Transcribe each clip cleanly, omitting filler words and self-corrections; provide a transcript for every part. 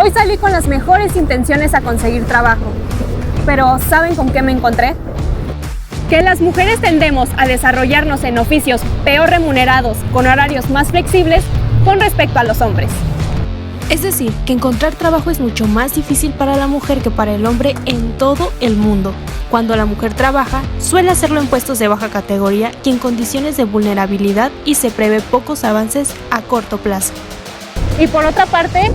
Hoy salí con las mejores intenciones a conseguir trabajo, pero ¿saben con qué me encontré? Que las mujeres tendemos a desarrollarnos en oficios peor remunerados, con horarios más flexibles con respecto a los hombres. Es decir, que encontrar trabajo es mucho más difícil para la mujer que para el hombre en todo el mundo. Cuando la mujer trabaja, suele hacerlo en puestos de baja categoría y en condiciones de vulnerabilidad y se prevé pocos avances a corto plazo. Y por otra parte,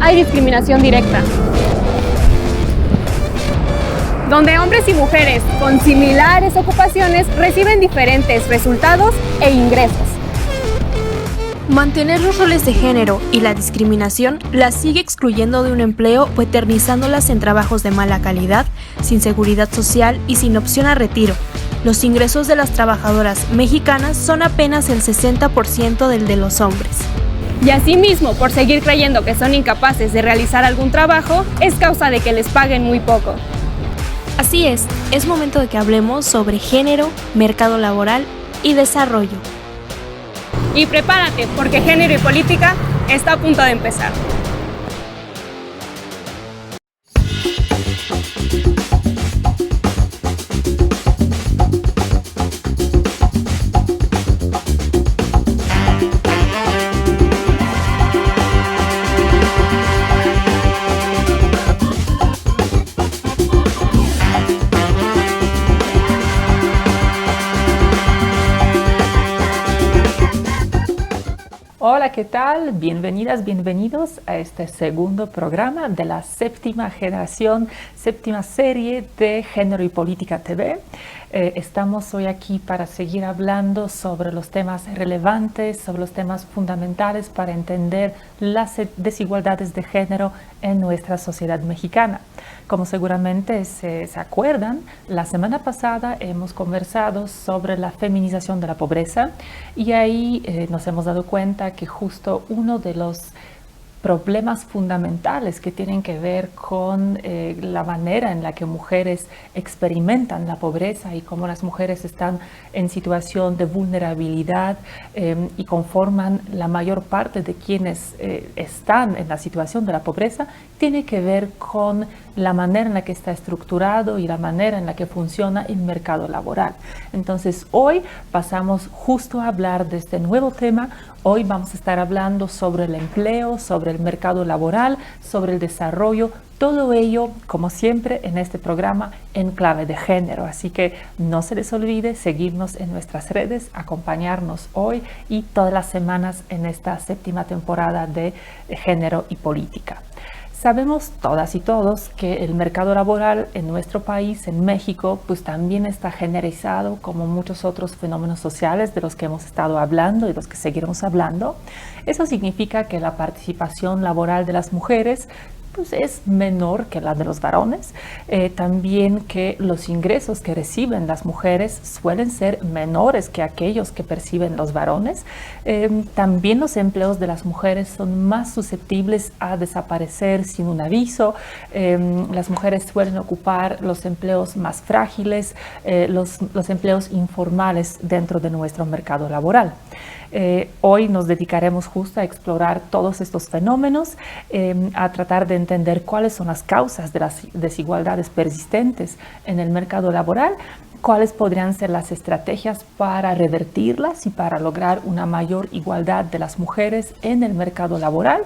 hay discriminación directa, donde hombres y mujeres con similares ocupaciones reciben diferentes resultados e ingresos. Mantener los roles de género y la discriminación las sigue excluyendo de un empleo o eternizándolas en trabajos de mala calidad, sin seguridad social y sin opción a retiro. Los ingresos de las trabajadoras mexicanas son apenas el 60% del de los hombres. Y asimismo, por seguir creyendo que son incapaces de realizar algún trabajo, es causa de que les paguen muy poco. Así es momento de que hablemos sobre género, mercado laboral y desarrollo. Y prepárate, porque Género y Política está a punto de empezar. Hola, ¿qué tal? Bienvenidas, bienvenidos a este segundo programa de la séptima generación, séptima serie de Género y Política TV. Estamos hoy aquí para seguir hablando sobre los temas relevantes, sobre los temas fundamentales para entender las desigualdades de género en nuestra sociedad mexicana. Como seguramente se acuerdan, la semana pasada hemos conversado sobre la feminización de la pobreza y ahí nos hemos dado cuenta que justo uno de los problemas fundamentales que tienen que ver con la manera en la que mujeres experimentan la pobreza y cómo las mujeres están en situación de vulnerabilidad y conforman la mayor parte de quienes están en la situación de la pobreza, tiene que ver con la manera en la que está estructurado y la manera en la que funciona el mercado laboral. Entonces hoy pasamos justo a hablar de este nuevo tema. Hoy vamos a estar hablando sobre el empleo, sobre el mercado laboral, sobre el desarrollo, todo ello, como siempre, en este programa en clave de género. Así que no se les olvide seguirnos en nuestras redes, acompañarnos hoy y todas las semanas en esta séptima temporada de Género y Política. Sabemos todas y todos que el mercado laboral en nuestro país, en México, pues también está generalizado como muchos otros fenómenos sociales de los que hemos estado hablando y de los que seguiremos hablando. Eso significa que la participación laboral de las mujeres pues es menor que la de los varones, también que los ingresos que reciben las mujeres suelen ser menores que aquellos que perciben los varones, también los empleos de las mujeres son más susceptibles a desaparecer sin un aviso, las mujeres suelen ocupar los empleos más frágiles, los empleos informales dentro de nuestro mercado laboral. Hoy nos dedicaremos justo a explorar todos estos fenómenos, a tratar de entender cuáles son las causas de las desigualdades persistentes en el mercado laboral, cuáles podrían ser las estrategias para revertirlas y para lograr una mayor igualdad de las mujeres en el mercado laboral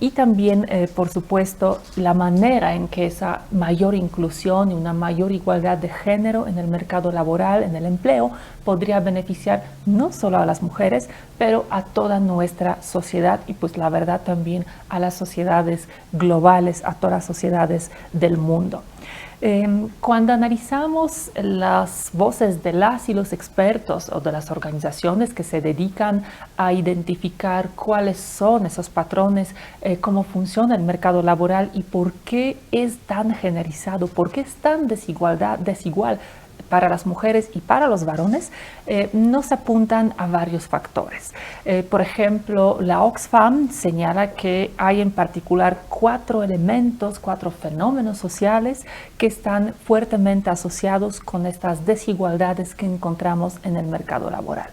y también, por supuesto, la manera en que esa mayor inclusión y una mayor igualdad de género en el mercado laboral, en el empleo, podría beneficiar no solo a las mujeres, pero a toda nuestra sociedad y pues la verdad también a las sociedades globales, a todas las sociedades del mundo. Cuando analizamos las voces de las y los expertos o de las organizaciones que se dedican a identificar cuáles son esos patrones, cómo funciona el mercado laboral y por qué es tan generalizado, por qué es tan desigual para las mujeres y para los varones, nos apuntan a varios factores. Por ejemplo, la Oxfam señala que hay en particular 4 elementos, 4 fenómenos sociales que están fuertemente asociados con estas desigualdades que encontramos en el mercado laboral.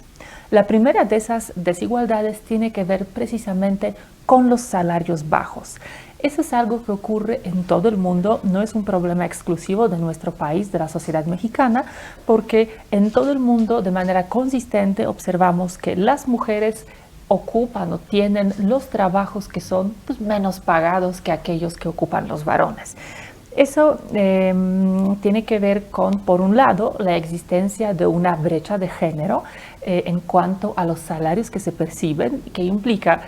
La primera de esas desigualdades tiene que ver precisamente con los salarios bajos. Eso es algo que ocurre en todo el mundo, no es un problema exclusivo de nuestro país, de la sociedad mexicana, porque en todo el mundo de manera consistente observamos que las mujeres ocupan o tienen los trabajos que son menos pagados que aquellos que ocupan los varones. Eso tiene que ver con, por un lado, la existencia de una brecha de género en cuanto a los salarios que se perciben, que implica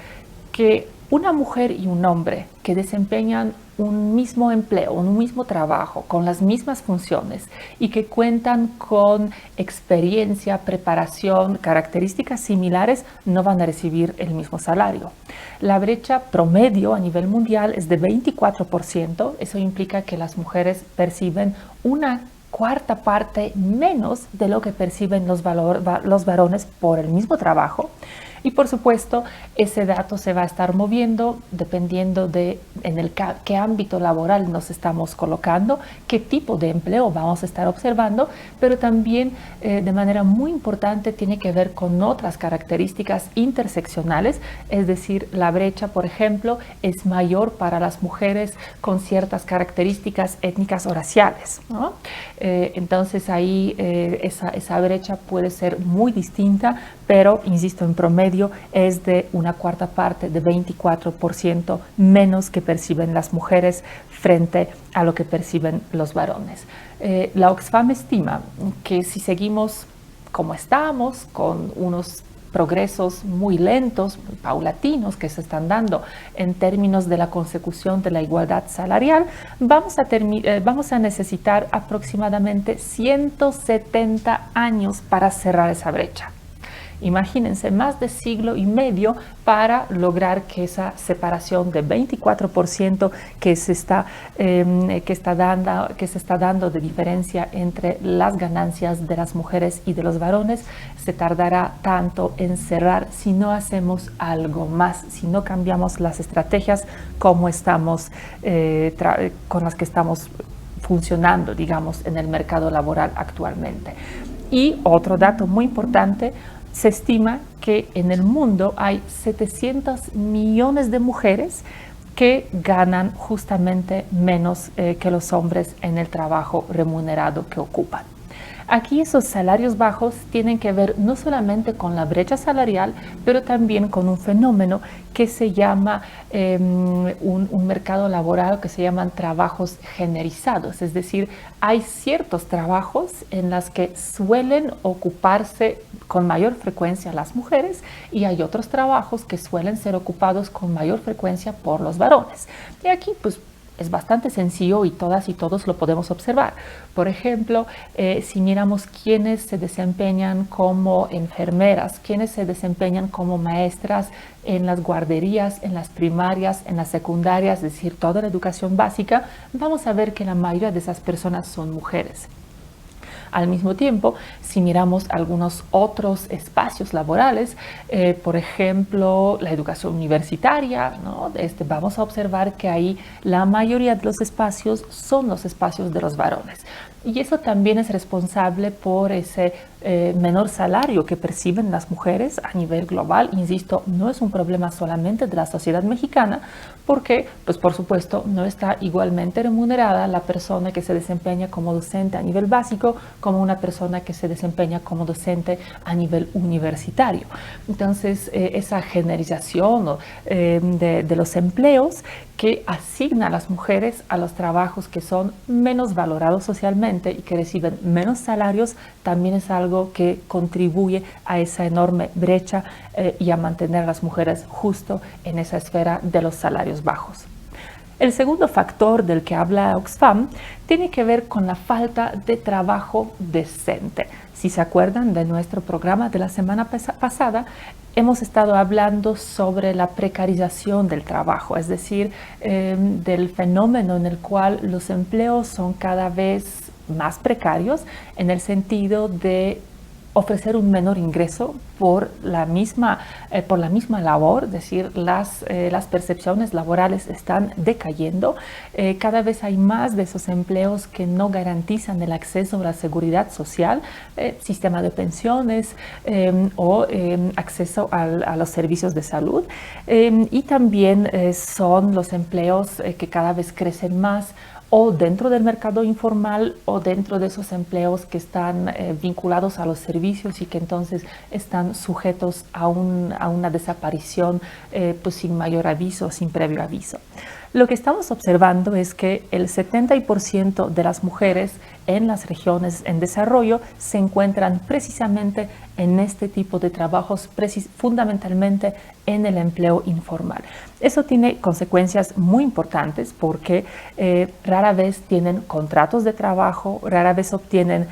que una mujer y un hombre que desempeñan un mismo empleo, un mismo trabajo, con las mismas funciones y que cuentan con experiencia, preparación, características similares, no van a recibir el mismo salario. La brecha promedio a nivel mundial es de 24%. Eso implica que las mujeres perciben una cuarta parte menos de lo que perciben los varones por el mismo trabajo. Y por supuesto, ese dato se va a estar moviendo dependiendo de qué ámbito laboral nos estamos colocando, qué tipo de empleo vamos a estar observando, pero también de manera muy importante tiene que ver con otras características interseccionales, es decir, la brecha, por ejemplo, es mayor para las mujeres con ciertas características étnicas o raciales, ¿no? Entonces ahí esa brecha puede ser muy distinta, pero insisto, en promedio es de una cuarta parte, de 24% menos que perciben las mujeres frente a lo que perciben los varones. La Oxfam estima que si seguimos como estamos, con unos progresos muy lentos, muy paulatinos que se están dando en términos de la consecución de la igualdad salarial, vamos a necesitar aproximadamente 170 años para cerrar esa brecha. Imagínense, más de siglo y medio para lograr que esa separación de 24% que se está dando de diferencia entre las ganancias de las mujeres y de los varones, se tardará tanto en cerrar si no hacemos algo más, si no cambiamos las estrategias como con las que estamos funcionando, digamos, en el mercado laboral actualmente. Y otro dato muy importante, se estima que en el mundo hay 700 millones de mujeres que ganan justamente menos que los hombres en el trabajo remunerado que ocupan. Aquí esos salarios bajos tienen que ver no solamente con la brecha salarial, pero también con un fenómeno que se llama un mercado laboral que se llaman trabajos generizados. Es decir, hay ciertos trabajos en los que suelen ocuparse con mayor frecuencia las mujeres y hay otros trabajos que suelen ser ocupados con mayor frecuencia por los varones. Y aquí, pues, es bastante sencillo y todas y todos lo podemos observar. Por ejemplo, si miramos quiénes se desempeñan como enfermeras, quiénes se desempeñan como maestras en las guarderías, en las primarias, en las secundarias, es decir, toda la educación básica, vamos a ver que la mayoría de esas personas son mujeres. Al mismo tiempo, si miramos algunos otros espacios laborales, por ejemplo, la educación universitaria, ¿no? Vamos a observar que ahí la mayoría de los espacios son los espacios de los varones. Y eso también es responsable por ese menor salario que perciben las mujeres a nivel global. Insisto, no es un problema solamente de la sociedad mexicana, porque, pues por supuesto, no está igualmente remunerada la persona que se desempeña como docente a nivel básico como una persona que se desempeña como docente a nivel universitario. Entonces, esa generización de los empleos que asigna a las mujeres a los trabajos que son menos valorados socialmente y que reciben menos salarios, también es algo que contribuye a esa enorme brecha y a mantener a las mujeres justo en esa esfera de los salarios bajos. El segundo factor del que habla Oxfam tiene que ver con la falta de trabajo decente. Si se acuerdan de nuestro programa de la semana pasada, hemos estado hablando sobre la precarización del trabajo, es decir, del fenómeno en el cual los empleos son cada vez más precarios en el sentido de ofrecer un menor ingreso por la misma labor, es decir, las percepciones laborales están decayendo. Cada vez hay más de esos empleos que no garantizan el acceso a la seguridad social, sistema de pensiones o acceso a los servicios de salud. Y también son los empleos que cada vez crecen más o dentro del mercado informal o dentro de esos empleos que están vinculados a los servicios y que entonces están sujetos a una desaparición pues sin mayor aviso, sin previo aviso. Lo que estamos observando es que el 70% de las mujeres en las regiones en desarrollo se encuentran precisamente en este tipo de trabajos, fundamentalmente en el empleo informal. Eso tiene consecuencias muy importantes porque rara vez tienen contratos de trabajo, rara vez obtienen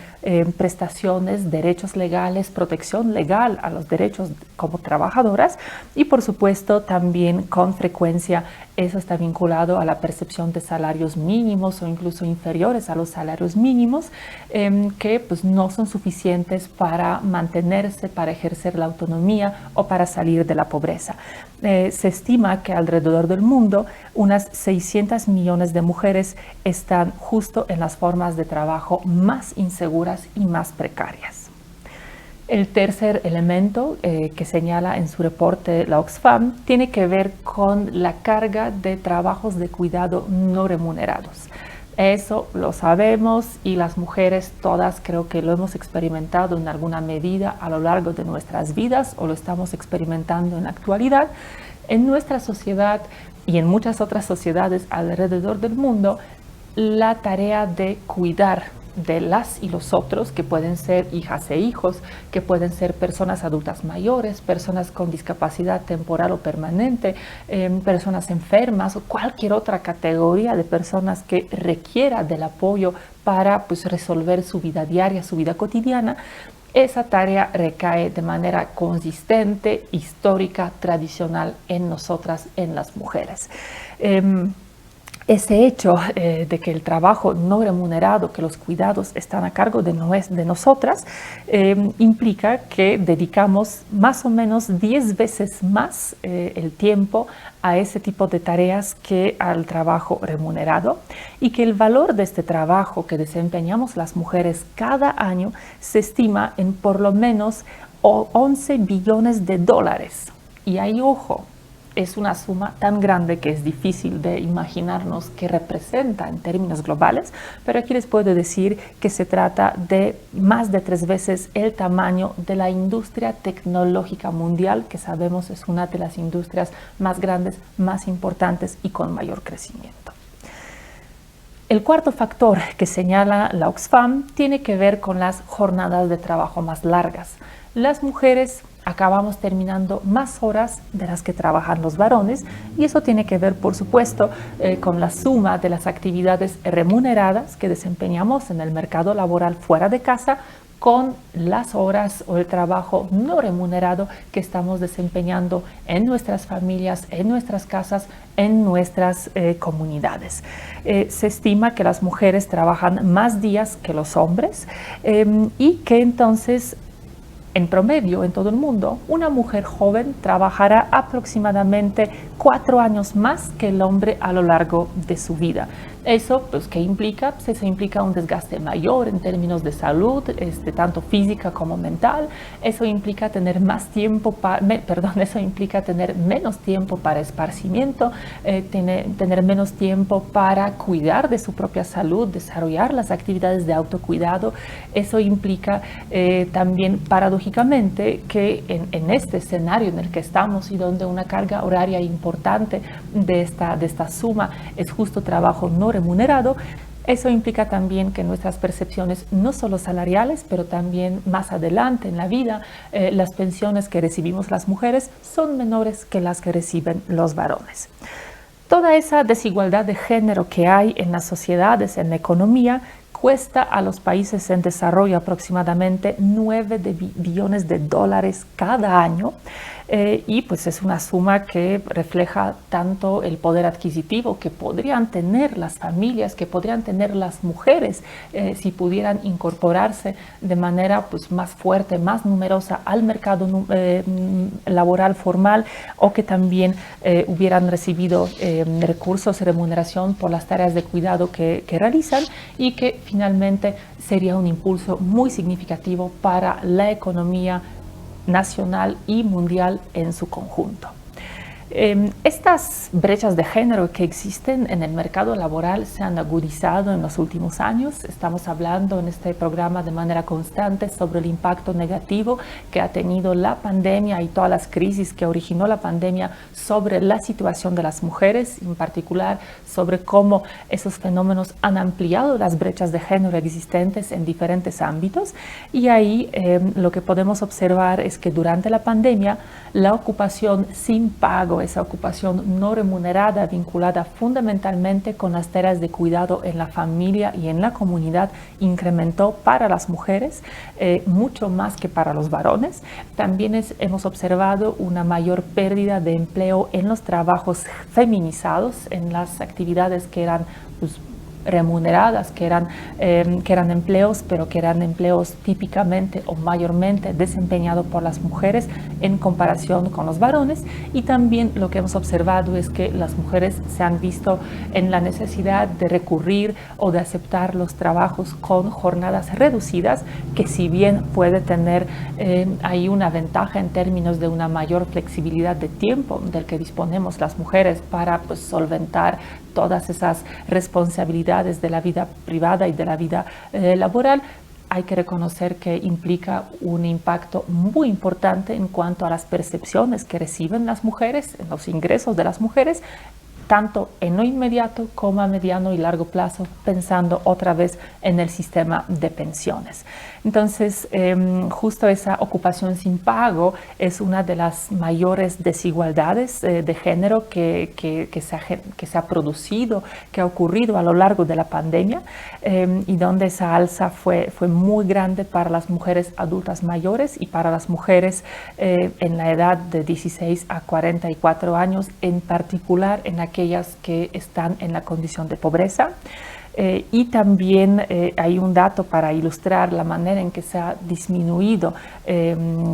prestaciones, derechos legales, protección legal a los derechos como trabajadoras y por supuesto también con frecuencia eso está vinculado a la percepción de salarios mínimos o incluso inferiores a los salarios mínimos que pues, no son suficientes para mantenerse, para ejercer la autonomía o para salir de la pobreza. Se estima que alrededor del mundo unas 600 millones de mujeres están justo en las formas de trabajo más inseguras y más precarias. El tercer elemento que señala en su reporte la Oxfam tiene que ver con la carga de trabajos de cuidado no remunerados. Eso lo sabemos y las mujeres todas creo que lo hemos experimentado en alguna medida a lo largo de nuestras vidas o lo estamos experimentando en la actualidad. En nuestra sociedad y en muchas otras sociedades alrededor del mundo, la tarea de cuidar de las y los otros, que pueden ser hijas e hijos, que pueden ser personas adultas mayores, personas con discapacidad temporal o permanente, personas enfermas o cualquier otra categoría de personas que requiera del apoyo para pues, resolver su vida diaria, su vida cotidiana. Esa tarea recae de manera consistente, histórica, tradicional en nosotras, en las mujeres. Ese hecho de que el trabajo no remunerado, que los cuidados están a cargo de nosotras, implica que dedicamos más o menos 10 veces más el tiempo a ese tipo de tareas que al trabajo remunerado y que el valor de este trabajo que desempeñamos las mujeres cada año se estima en por lo menos 11 billones de dólares. Y ahí, ojo, es una suma tan grande que es difícil de imaginarnos qué representa en términos globales, pero aquí les puedo decir que se trata de más de 3 veces el tamaño de la industria tecnológica mundial, que sabemos es una de las industrias más grandes, más importantes y con mayor crecimiento. El cuarto factor que señala la Oxfam tiene que ver con las jornadas de trabajo más largas. Las mujeres acabamos terminando más horas de las que trabajan los varones y eso tiene que ver, por supuesto, con la suma de las actividades remuneradas que desempeñamos en el mercado laboral fuera de casa con las horas o el trabajo no remunerado que estamos desempeñando en nuestras familias, en nuestras casas, en nuestras comunidades. Se estima que las mujeres trabajan más días que los hombres y que entonces en promedio, en todo el mundo, una mujer joven trabajará aproximadamente 4 años más que el hombre a lo largo de su vida. ¿Eso pues, qué implica? Pues eso implica un desgaste mayor en términos de salud, tanto física como mental. Eso implica tener eso implica tener menos tiempo para esparcimiento, tener menos tiempo para cuidar de su propia salud, desarrollar las actividades de autocuidado. Eso implica también paradójicamente que en este escenario en el que estamos y donde una carga horaria importante de esta suma es justo trabajo no remunerado, eso implica también que nuestras percepciones no solo salariales, pero también más adelante en la vida, las pensiones que recibimos las mujeres son menores que las que reciben los varones. Toda esa desigualdad de género que hay en las sociedades, en la economía, cuesta a los países en desarrollo aproximadamente 9 billones de dólares cada año. y pues es una suma que refleja tanto el poder adquisitivo que podrían tener las familias, que podrían tener las mujeres si pudieran incorporarse de manera pues más fuerte, más numerosa al mercado laboral formal, o que también hubieran recibido recursos y remuneración por las tareas de cuidado que realizan, y que finalmente sería un impulso muy significativo para la economía nacional y mundial en su conjunto. Estas brechas de género que existen en el mercado laboral se han agudizado en los últimos años. Estamos hablando en este programa de manera constante sobre el impacto negativo que ha tenido la pandemia y todas las crisis que originó la pandemia sobre la situación de las mujeres, en particular sobre cómo esos fenómenos han ampliado las brechas de género existentes en diferentes ámbitos. Y ahí lo que podemos observar es que durante la pandemia la ocupación sin pago, esa ocupación no remunerada vinculada fundamentalmente con las tareas de cuidado en la familia y en la comunidad, incrementó para las mujeres mucho más que para los varones. También hemos observado una mayor pérdida de empleo en los trabajos feminizados, en las actividades que eran pues, remuneradas, que eran empleos, pero que eran empleos típicamente o mayormente desempeñados por las mujeres en comparación con los varones. Y también lo que hemos observado es que las mujeres se han visto en la necesidad de recurrir o de aceptar los trabajos con jornadas reducidas, que si bien puede tener ahí una ventaja en términos de una mayor flexibilidad de tiempo del que disponemos las mujeres para pues, solventar todas esas responsabilidades de la vida privada y de la vida laboral, hay que reconocer que implica un impacto muy importante en cuanto a las percepciones que reciben las mujeres, en los ingresos de las mujeres, tanto en lo inmediato como a mediano y largo plazo, pensando otra vez en el sistema de pensiones. Entonces, justo esa ocupación sin pago es una de las mayores desigualdades de género que se ha producido, que ha ocurrido a lo largo de la pandemia, y donde esa alza fue muy grande para las mujeres adultas mayores y para las mujeres en la edad de 16 a 44 años, en particular en aquellas que están en la condición de pobreza. Y también hay un dato para ilustrar la manera en que se ha disminuido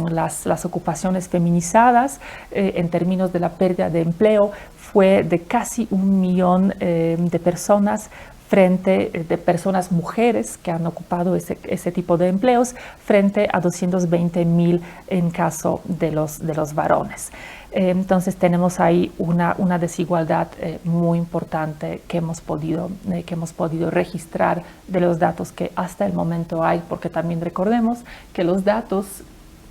las ocupaciones feminizadas en términos de la pérdida de empleo. Fue de casi 1 millón de personas de personas mujeres que han ocupado ese tipo de empleos, frente a 220,000 en caso de los varones. Entonces tenemos ahí una desigualdad muy importante que hemos podido registrar de los datos que hasta el momento hay, porque también recordemos que los datos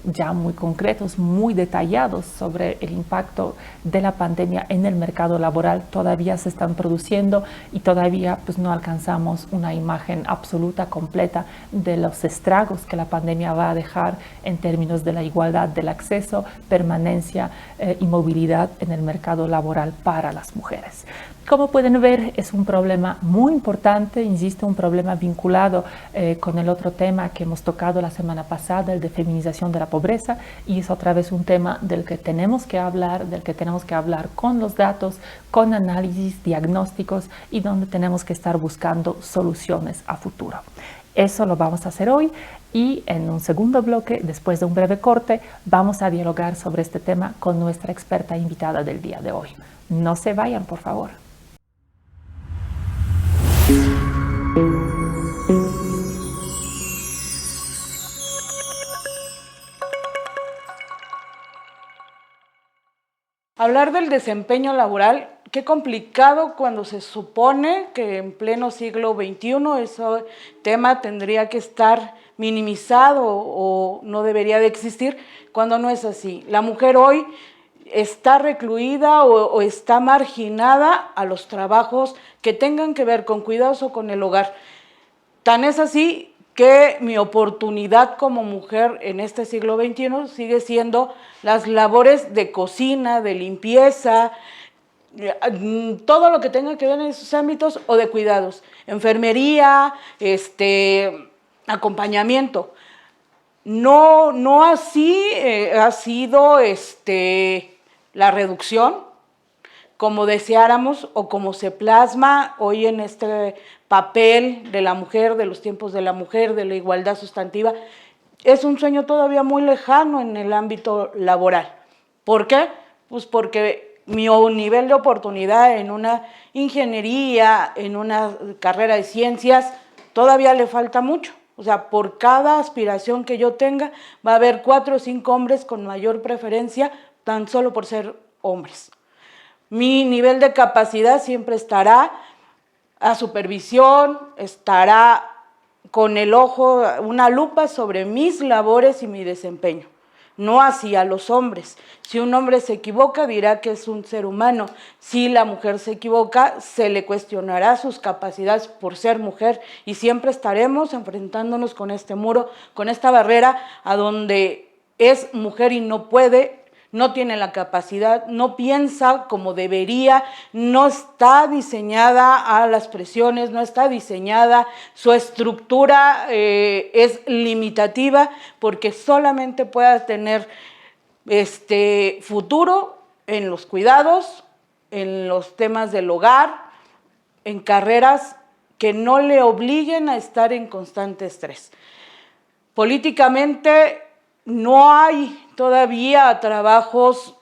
ya muy concretos, muy detallados sobre el impacto de la pandemia en el mercado laboral todavía se están produciendo, y todavía pues, no alcanzamos una imagen absoluta, completa de los estragos que la pandemia va a dejar en términos de la igualdad del acceso, permanencia y movilidad en el mercado laboral para las mujeres. Como pueden ver, es un problema muy importante, insisto, un problema vinculado con el otro tema que hemos tocado la semana pasada, el de feminización de la pobreza, y es otra vez un tema del que tenemos que hablar con los datos, con análisis, diagnósticos, y donde tenemos que estar buscando soluciones a futuro. Eso lo vamos a hacer hoy, y en un segundo bloque, después de un breve corte, vamos a dialogar sobre este tema con nuestra experta invitada del día de hoy. No se vayan, por favor. Hablar del desempeño laboral, qué complicado cuando se supone que en pleno siglo XXI ese tema tendría que estar minimizado o no debería de existir, cuando no es así. La mujer hoy está recluida o está marginada a los trabajos que tengan que ver con cuidados o con el hogar. Tan es así que mi oportunidad como mujer en este siglo XXI sigue siendo las labores de cocina, de limpieza, todo lo que tenga que ver en esos ámbitos, o de cuidados, enfermería, acompañamiento. No así ha sido la reducción, como deseáramos o como se plasma hoy en este papel de la mujer, de los tiempos de la mujer, de la igualdad sustantiva. Es un sueño todavía muy lejano en el ámbito laboral. ¿Por qué? Pues porque mi nivel de oportunidad en una ingeniería, en una carrera de ciencias, todavía le falta mucho. O sea, por cada aspiración que yo tenga, va a haber 4 o 5 hombres con mayor preferencia, tan solo por ser hombres. Mi nivel de capacidad siempre estará a supervisión, estará con el ojo, una lupa sobre mis labores y mi desempeño. No así a los hombres. Si un hombre se equivoca, dirá que es un ser humano. Si la mujer se equivoca, se le cuestionará sus capacidades por ser mujer y siempre estaremos enfrentándonos con este muro, con esta barrera a donde es mujer y no puede, no tiene la capacidad, no piensa como debería, no está diseñada a las presiones, no está diseñada, su estructura es limitativa porque solamente pueda tener futuro en los cuidados, en los temas del hogar, en carreras que no le obliguen a estar en constante estrés. Políticamente no hay todavía trabajos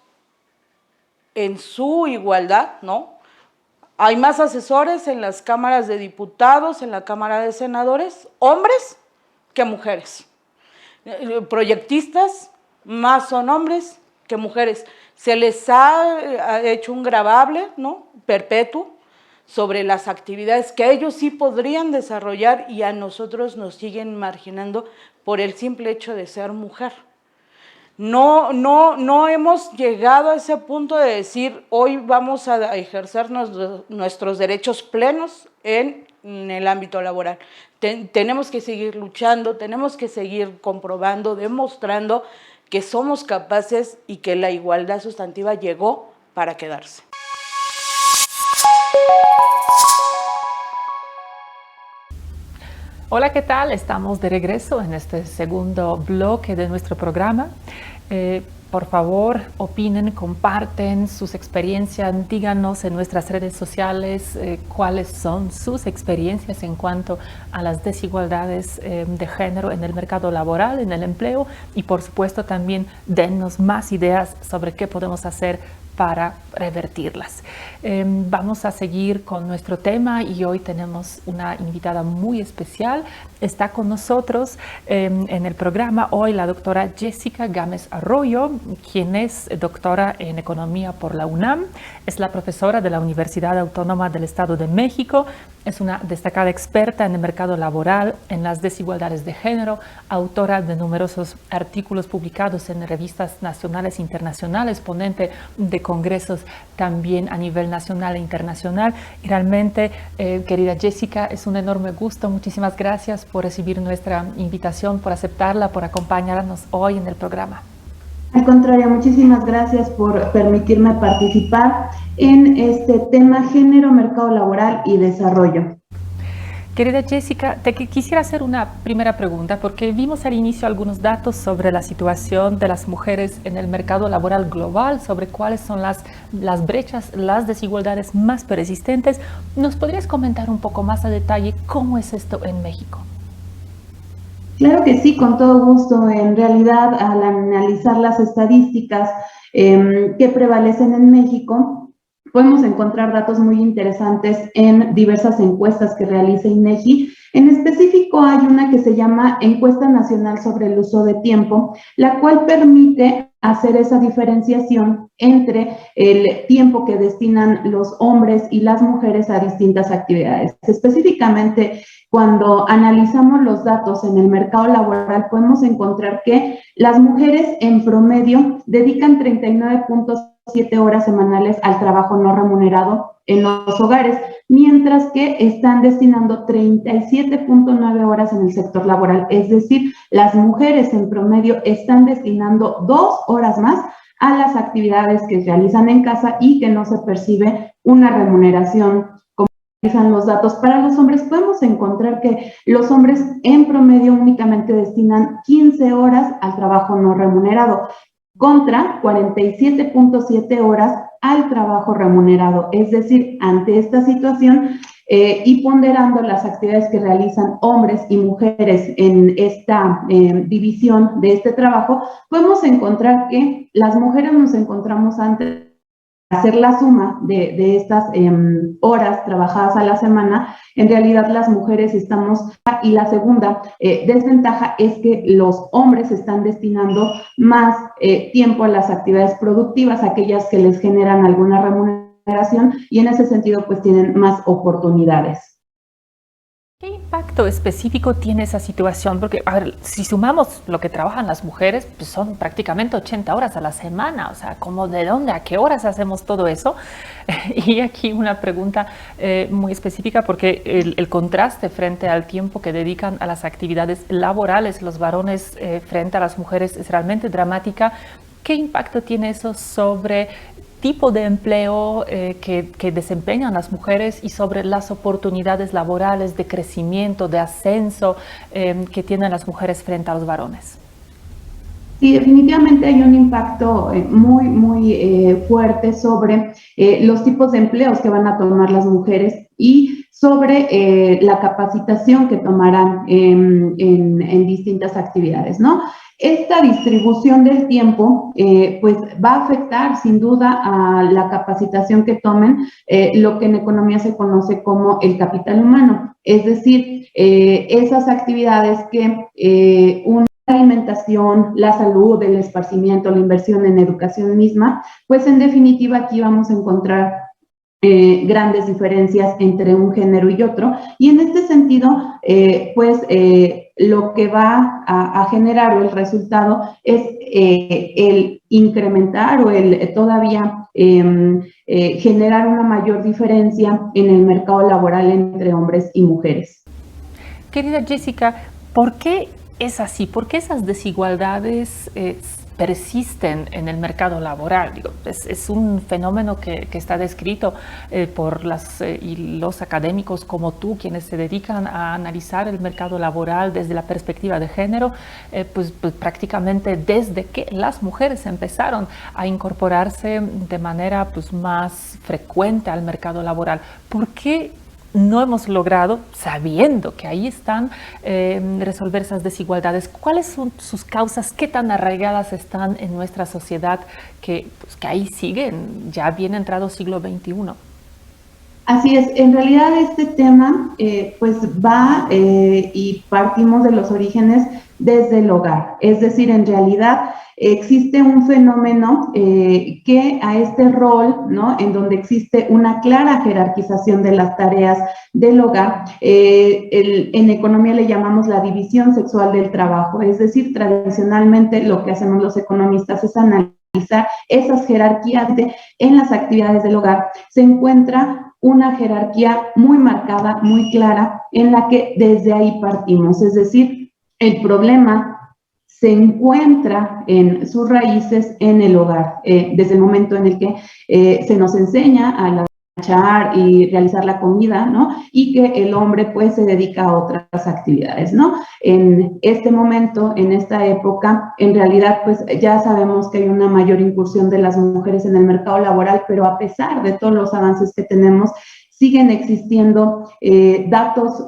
en su igualdad, ¿no? Hay más asesores en las cámaras de diputados, en la Cámara de Senadores, hombres que mujeres. Proyectistas, más son hombres que mujeres. Se les ha hecho un gravable, ¿no?, perpetuo sobre las actividades que ellos sí podrían desarrollar y a nosotros nos siguen marginando por el simple hecho de ser mujer. No hemos llegado a ese punto de decir hoy vamos a ejercer nuestros derechos plenos en el ámbito laboral. Tenemos que seguir luchando, tenemos que seguir comprobando, demostrando que somos capaces y que la igualdad sustantiva llegó para quedarse. Hola, ¿qué tal? Estamos de regreso en este segundo bloque de nuestro programa. Por favor, opinen, comparten sus experiencias, díganos en nuestras redes sociales cuáles son sus experiencias en cuanto a las desigualdades de género en el mercado laboral, en el empleo, y por supuesto también dennos más ideas sobre qué podemos hacer para revertirlas. Vamos a seguir con nuestro tema y hoy tenemos una invitada muy especial. Está con nosotros en el programa hoy la doctora Jessica Gámez Arroyo, quien es doctora en Economía por la UNAM, es la profesora de la Universidad Autónoma del Estado de México, es una destacada experta en el mercado laboral, en las desigualdades de género, autora de numerosos artículos publicados en revistas nacionales e internacionales, ponente de congresos también a nivel nacional e internacional. Y realmente, querida Jessica, es un enorme gusto. Muchísimas gracias por recibir nuestra invitación, por aceptarla, por acompañarnos hoy en el programa. Al contrario, muchísimas gracias por permitirme participar en este tema género, mercado laboral y desarrollo. Querida Jessica, te quisiera hacer una primera pregunta porque vimos al inicio algunos datos sobre la situación de las mujeres en el mercado laboral global, sobre cuáles son las brechas, las desigualdades más persistentes. ¿Nos podrías comentar un poco más a detalle cómo es esto en México? Claro que sí, con todo gusto. En realidad, al analizar las estadísticas que prevalecen en México, podemos encontrar datos muy interesantes en diversas encuestas que realiza INEGI. En específico, hay una que se llama Encuesta Nacional sobre el Uso de Tiempo, la cual permite hacer esa diferenciación entre el tiempo que destinan los hombres y las mujeres a distintas actividades. Específicamente, cuando analizamos los datos en el mercado laboral, podemos encontrar que las mujeres en promedio dedican 39.7 horas semanales al trabajo no remunerado en los hogares, mientras que están destinando 37.9 horas en el sector laboral. Es decir, las mujeres en promedio están destinando 2 horas más a las actividades que realizan en casa y que no se percibe una remuneración los datos, para los hombres podemos encontrar que los hombres en promedio únicamente destinan 15 horas al trabajo no remunerado, contra 47.7 horas al trabajo remunerado. Es decir, ante esta situación y ponderando las actividades que realizan hombres y mujeres en esta división de este trabajo, podemos encontrar que las mujeres nos encontramos ante hacer la suma de estas horas trabajadas a la semana. En realidad las mujeres estamos, y la segunda desventaja es que los hombres están destinando más tiempo a las actividades productivas, aquellas que les generan alguna remuneración, y en ese sentido pues tienen más oportunidades. ¿Qué impacto específico tiene esa situación? Porque, a ver, si sumamos lo que trabajan las mujeres, pues son prácticamente 80 horas a la semana. O sea, ¿cómo, de dónde, a qué horas hacemos todo eso? Y aquí una pregunta muy específica, porque el contraste frente al tiempo que dedican a las actividades laborales los varones frente a las mujeres es realmente dramática. ¿Qué impacto tiene eso sobre tipo de empleo que desempeñan las mujeres y sobre las oportunidades laborales de crecimiento, de ascenso que tienen las mujeres frente a los varones? Sí, definitivamente hay un impacto muy fuerte sobre los tipos de empleos que van a tomar las mujeres y sobre la capacitación que tomarán en distintas actividades, ¿no? Esta distribución del tiempo pues va a afectar sin duda a la capacitación que tomen, lo que en economía se conoce como el capital humano, es decir, esas actividades que la alimentación, la salud, el esparcimiento, la inversión en educación misma, pues en definitiva aquí vamos a encontrar grandes diferencias entre un género y otro, y en este sentido, lo que va a generar o el resultado es el incrementar o el todavía generar una mayor diferencia en el mercado laboral entre hombres y mujeres. Querida Jessica, ¿por qué es así? ¿Por qué esas desigualdades persisten en el mercado laboral? Digo, es un fenómeno que está descrito por los académicos como tú, quienes se dedican a analizar el mercado laboral desde la perspectiva de género, pues prácticamente desde que las mujeres empezaron a incorporarse de manera pues, más frecuente al mercado laboral. ¿Por qué no hemos logrado, sabiendo que ahí están, resolver esas desigualdades? ¿Cuáles son sus causas? ¿Qué tan arraigadas están en nuestra sociedad que ahí siguen, ya bien entrado siglo XXI? Así es, en realidad este tema pues va y partimos de los orígenes desde el hogar, es decir, en realidad existe un fenómeno que a este rol, ¿no?, en donde existe una clara jerarquización de las tareas del hogar, en economía le llamamos la división sexual del trabajo, es decir, tradicionalmente lo que hacemos los economistas es analizar esas jerarquías en las actividades del hogar. Se encuentra una jerarquía muy marcada, muy clara, en la que desde ahí partimos, es decir, el problema se encuentra en sus raíces en el hogar, desde el momento en el que se nos enseña a planchar y realizar la comida, ¿no? Y que el hombre pues se dedica a otras actividades, ¿no? En este momento, en esta época, en realidad pues ya sabemos que hay una mayor incursión de las mujeres en el mercado laboral, pero a pesar de todos los avances que tenemos, siguen existiendo datos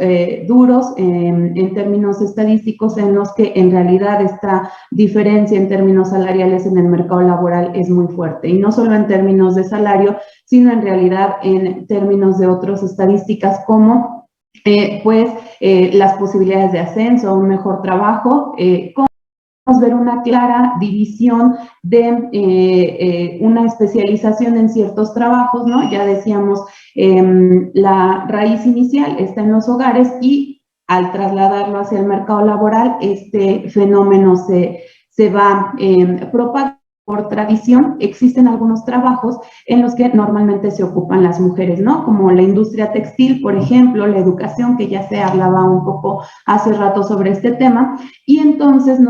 duros en términos estadísticos en los que en realidad esta diferencia en términos salariales en el mercado laboral es muy fuerte. Y no solo en términos de salario, sino en realidad en términos de otras estadísticas como las posibilidades de ascenso, un mejor trabajo, ver una clara división de una especialización en ciertos trabajos, ¿no? Ya decíamos, la raíz inicial está en los hogares y al trasladarlo hacia el mercado laboral, este fenómeno se va propagando. Por tradición, existen algunos trabajos en los que normalmente se ocupan las mujeres, ¿no? Como la industria textil, por ejemplo, la educación, que ya se hablaba un poco hace rato sobre este tema, y entonces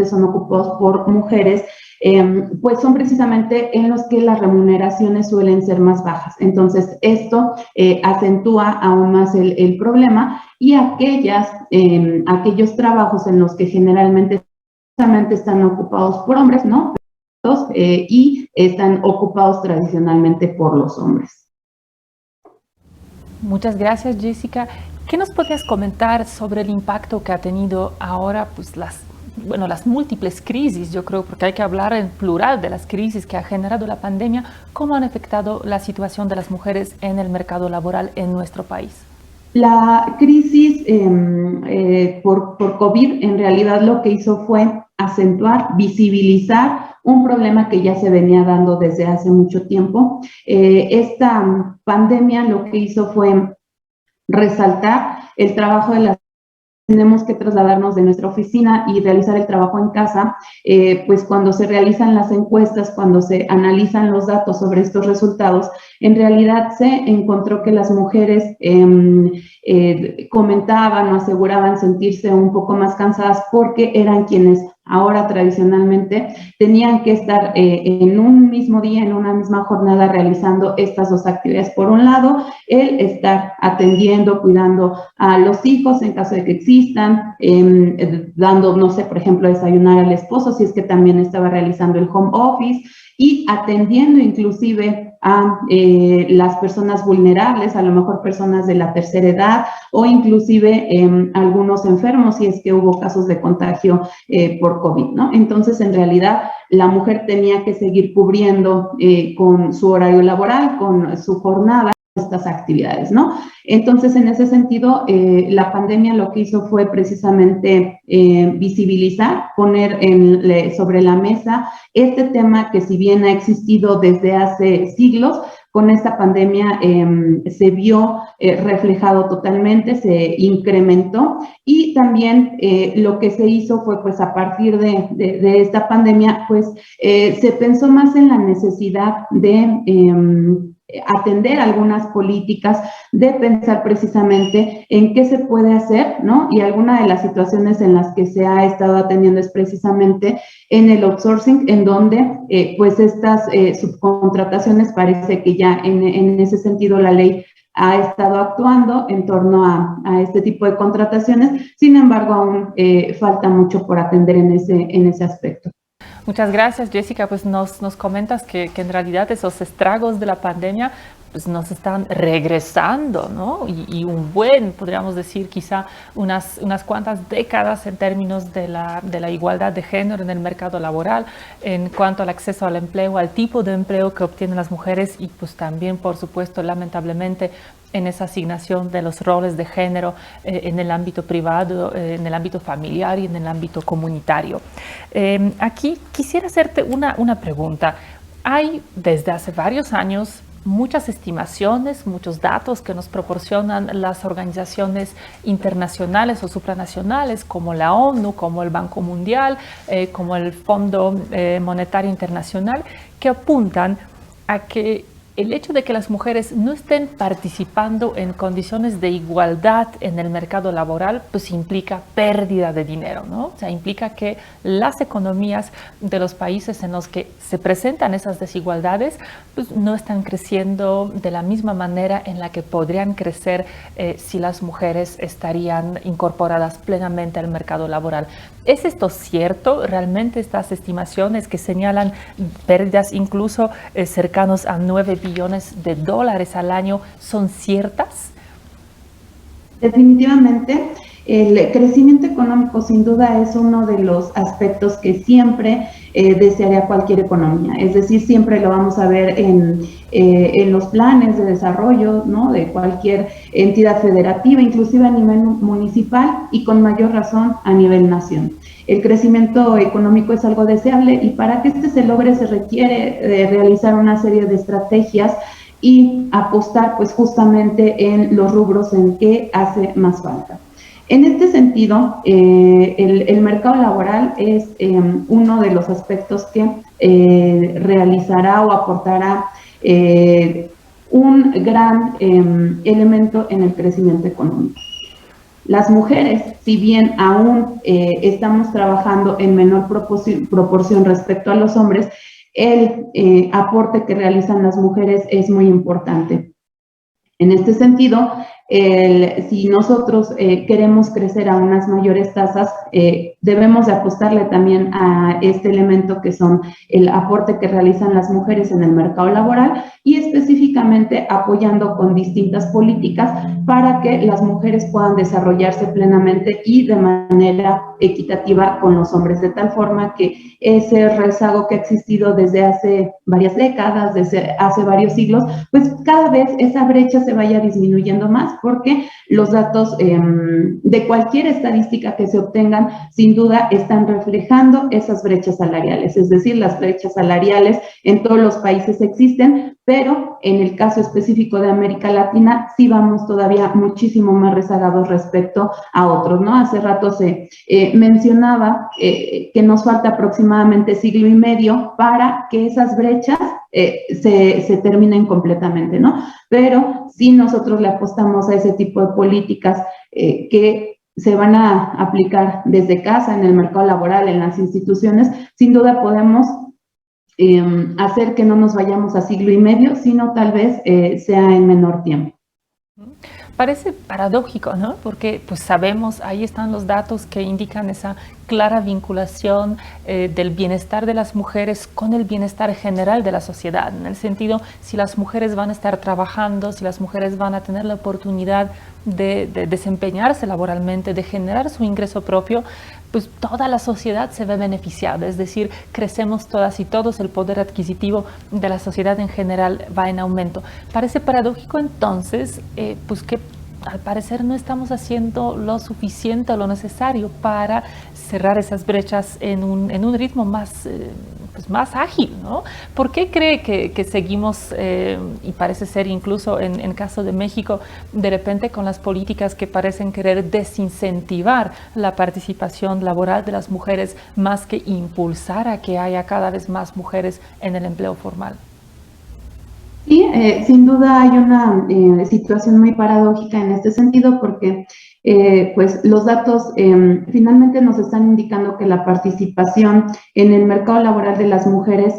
son ocupados por mujeres, pues son precisamente en los que las remuneraciones suelen ser más bajas. Entonces, esto acentúa aún más el problema, y aquellos trabajos en los que generalmente están ocupados por hombres, ¿no? Y están ocupados tradicionalmente por los hombres. Muchas gracias, Jessica. ¿Qué nos podrías comentar sobre el impacto que ha tenido ahora pues, las múltiples crisis? Yo creo, porque hay que hablar en plural de las crisis que ha generado la pandemia, ¿cómo han afectado la situación de las mujeres en el mercado laboral en nuestro país? La crisis por COVID en realidad lo que hizo fue acentuar, visibilizar un problema que ya se venía dando desde hace mucho tiempo. Esta pandemia lo que hizo fue resaltar el trabajo de las tenemos que trasladarnos de nuestra oficina y realizar el trabajo en casa, pues cuando se realizan las encuestas, cuando se analizan los datos sobre estos resultados, en realidad se encontró que las mujeres comentaban o aseguraban sentirse un poco más cansadas porque eran quienes ahora tradicionalmente tenían que estar en un mismo día, en una misma jornada, realizando estas dos actividades. Por un lado, el estar atendiendo, cuidando a los hijos en caso de que existan, dando, no sé, por ejemplo, desayunar al esposo si es que también estaba realizando el home office, y atendiendo inclusive a las personas vulnerables, a lo mejor personas de la tercera edad o inclusive algunos enfermos si es que hubo casos de contagio por COVID, ¿no? Entonces, en realidad, la mujer tenía que seguir cubriendo con su horario laboral, con su jornada, estas actividades, ¿no? Entonces, en ese sentido, la pandemia lo que hizo fue precisamente visibilizar, poner sobre la mesa este tema que, si bien ha existido desde hace siglos, con esta pandemia se vio reflejado totalmente, se incrementó, y también lo que se hizo fue, pues, a partir de esta pandemia, pues, se pensó más en la necesidad de atender algunas políticas, de pensar precisamente en qué se puede hacer, ¿no? Y alguna de las situaciones en las que se ha estado atendiendo es precisamente en el outsourcing, en donde pues estas subcontrataciones, parece que ya en ese sentido la ley ha estado actuando en torno a este tipo de contrataciones. Sin embargo, aún falta mucho por atender en ese aspecto. Muchas gracias, Jessica. Pues nos comentas que en realidad esos estragos de la pandemia pues nos están regresando, ¿no? Y podríamos decir, quizá unas cuantas décadas en términos de la igualdad de género en el mercado laboral, en cuanto al acceso al empleo, al tipo de empleo que obtienen las mujeres, y pues también, por supuesto, lamentablemente, en esa asignación de los roles de género en el ámbito privado, en el ámbito familiar y en el ámbito comunitario. Aquí quisiera hacerte una pregunta. Hay desde hace varios años muchas estimaciones, muchos datos que nos proporcionan las organizaciones internacionales o supranacionales como la ONU, como el Banco Mundial, como el Fondo Monetario Internacional, que apuntan a que el hecho de que las mujeres no estén participando en condiciones de igualdad en el mercado laboral, pues implica pérdida de dinero, ¿no? O sea, implica que las economías de los países en los que se presentan esas desigualdades, pues no están creciendo de la misma manera en la que podrían crecer si las mujeres estarían incorporadas plenamente al mercado laboral. ¿Es esto cierto? ¿Realmente estas estimaciones que señalan pérdidas incluso cercanos a 9 billones de dólares al año son ciertas? Definitivamente, el crecimiento económico sin duda es uno de los aspectos que siempre desearía cualquier economía. Es decir, siempre lo vamos a ver en los planes de desarrollo, ¿no?, de cualquier entidad federativa, inclusive a nivel municipal y con mayor razón a nivel nación. El crecimiento económico es algo deseable, y para que este se logre se requiere realizar una serie de estrategias y apostar, pues, justamente en los rubros en que hace más falta. En este sentido, el mercado laboral es uno de los aspectos que realizará o aportará un gran elemento en el crecimiento económico. Las mujeres, si bien aún estamos trabajando en menor proporción respecto a los hombres, el aporte que realizan las mujeres es muy importante. En este sentido, si nosotros queremos crecer a unas mayores tasas, debemos de apostarle también a este elemento que son el aporte que realizan las mujeres en el mercado laboral y específicamente apoyando con distintas políticas para que las mujeres puedan desarrollarse plenamente y de manera equitativa con los hombres, de tal forma que ese rezago que ha existido desde hace varias décadas, desde hace varios siglos, pues cada vez esa brecha se vaya disminuyendo más, porque los datos de cualquier estadística que se obtengan, sin duda, están reflejando esas brechas salariales. Es decir, las brechas salariales en todos los países existen, pero en el caso específico de América Latina, sí vamos todavía muchísimo más rezagados respecto a otros, ¿no? Hace rato se mencionaba que nos falta aproximadamente siglo y medio para que esas brechas se terminen completamente, ¿no? Pero si nosotros le apostamos a ese tipo de políticas que se van a aplicar desde casa, en el mercado laboral, en las instituciones, sin duda podemos hacer que no nos vayamos a siglo y medio, sino tal vez sea en menor tiempo. Parece paradójico, ¿no? Porque pues sabemos, ahí están los datos que indican esa clara vinculación del bienestar de las mujeres con el bienestar general de la sociedad. En el sentido, si las mujeres van a estar trabajando, si las mujeres van a tener la oportunidad de desempeñarse laboralmente, de generar su ingreso propio, pues toda la sociedad se ve beneficiada, es decir, crecemos todas y todos, el poder adquisitivo de la sociedad en general va en aumento. Parece paradójico entonces, pues que al parecer no estamos haciendo lo suficiente o lo necesario para cerrar esas brechas en un ritmo más, pues más ágil, ¿no? ¿Por qué cree que seguimos, y parece ser incluso en caso de México, de repente con las políticas que parecen querer desincentivar la participación laboral de las mujeres más que impulsar a que haya cada vez más mujeres en el empleo formal? Sí, sin duda hay una situación muy paradójica en este sentido porque pues los datos finalmente nos están indicando que la participación en el mercado laboral de las mujeres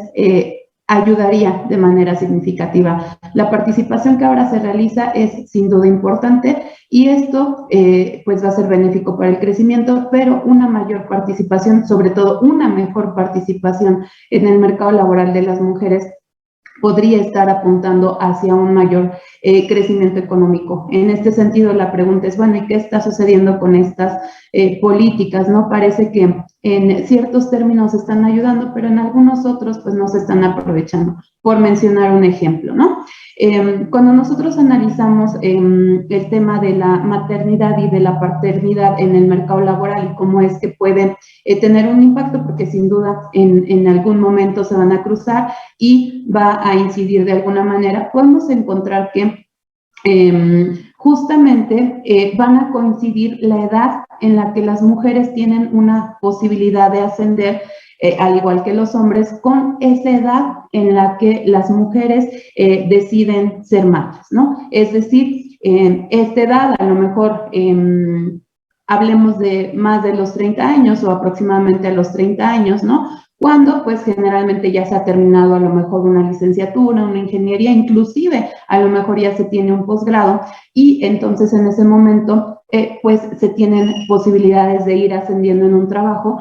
ayudaría de manera significativa. La participación que ahora se realiza es sin duda importante y esto pues va a ser benéfico para el crecimiento, pero una mayor participación, sobre todo una mejor participación en el mercado laboral de las mujeres podría estar apuntando hacia un mayor crecimiento económico. En este sentido, la pregunta es, bueno, ¿y qué está sucediendo con estas políticas? ¿No? Parece que en ciertos términos están ayudando, pero en algunos otros, pues, no se están aprovechando, por mencionar un ejemplo, ¿no? Cuando nosotros analizamos el tema de la maternidad y de la paternidad en el mercado laboral y cómo es que puede tener un impacto, porque sin duda en algún momento se van a cruzar y va a incidir de alguna manera, podemos encontrar que justamente van a coincidir la edad en la que las mujeres tienen una posibilidad de ascender, al igual que los hombres, con esa edad en la que las mujeres deciden ser madres, ¿no? Es decir, esta edad, a lo mejor hablemos de más de los 30 años o aproximadamente a los 30 años, ¿no? Cuando pues generalmente ya se ha terminado a lo mejor una licenciatura, una ingeniería, inclusive a lo mejor ya se tiene un posgrado y entonces en ese momento pues se tienen posibilidades de ir ascendiendo en un trabajo.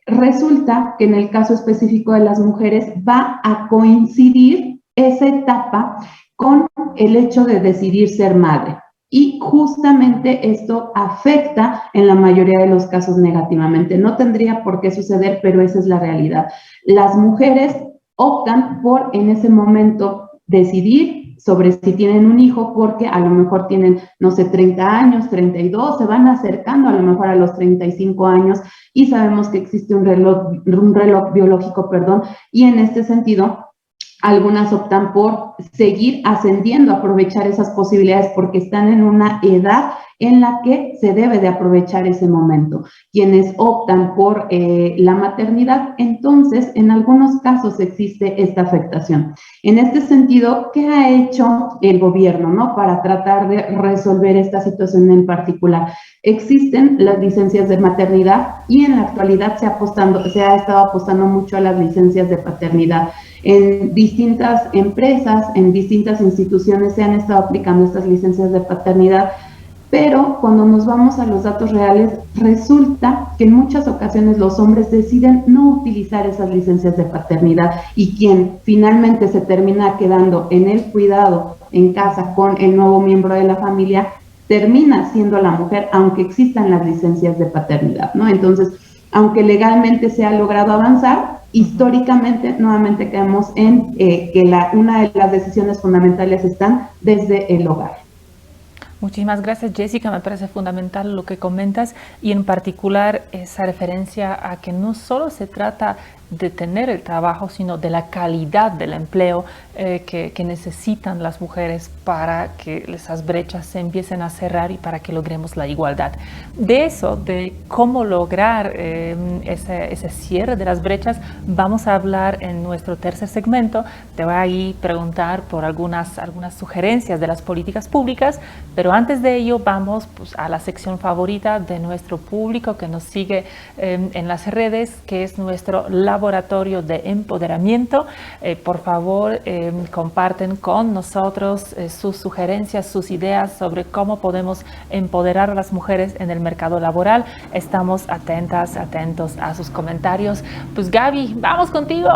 Resulta que en el caso específico de las mujeres va a coincidir esa etapa con el hecho de decidir ser madre. Y justamente esto afecta en la mayoría de los casos negativamente. No tendría por qué suceder, pero esa es la realidad. Las mujeres optan por en ese momento decidir sobre si tienen un hijo porque a lo mejor tienen, no sé, 30 años, 32, se van acercando a lo mejor a los 35 años y sabemos que existe un reloj biológico, y en este sentido Algunas optan por seguir ascendiendo, aprovechar esas posibilidades porque están en una edad en la que se debe de aprovechar ese momento. Quienes optan por la maternidad, entonces en algunos casos existe esta afectación. En este sentido, ¿qué ha hecho el gobierno, ¿no?, para tratar de resolver esta situación en particular? Existen las licencias de maternidad y en la actualidad se ha estado apostando mucho a las licencias de paternidad. En distintas empresas, en distintas instituciones se han estado aplicando estas licencias de paternidad, pero cuando nos vamos a los datos reales, resulta que en muchas ocasiones los hombres deciden no utilizar esas licencias de paternidad y quien finalmente se termina quedando en el cuidado en casa con el nuevo miembro de la familia termina siendo la mujer, aunque existan las licencias de paternidad, ¿no? Entonces, aunque legalmente se ha logrado avanzar, históricamente nuevamente caemos en que una de las decisiones fundamentales están desde el hogar. Muchísimas gracias, Jessica. Me parece fundamental lo que comentas y en particular esa referencia a que no solo se trata de tener el trabajo, sino de la calidad del empleo que necesitan las mujeres para que esas brechas se empiecen a cerrar y para que logremos la igualdad. De eso, de cómo lograr ese cierre de las brechas, vamos a hablar en nuestro tercer segmento. Te voy a ir a preguntar por algunas sugerencias de las políticas públicas, pero antes de ello vamos pues, a la sección favorita de nuestro público que nos sigue en las redes, que es nuestro laboratorio de empoderamiento. Por favor, comparten con nosotros sus sugerencias, sus ideas sobre cómo podemos empoderar a las mujeres en el mercado laboral. Estamos atentos a sus comentarios. Pues Gaby, vamos contigo.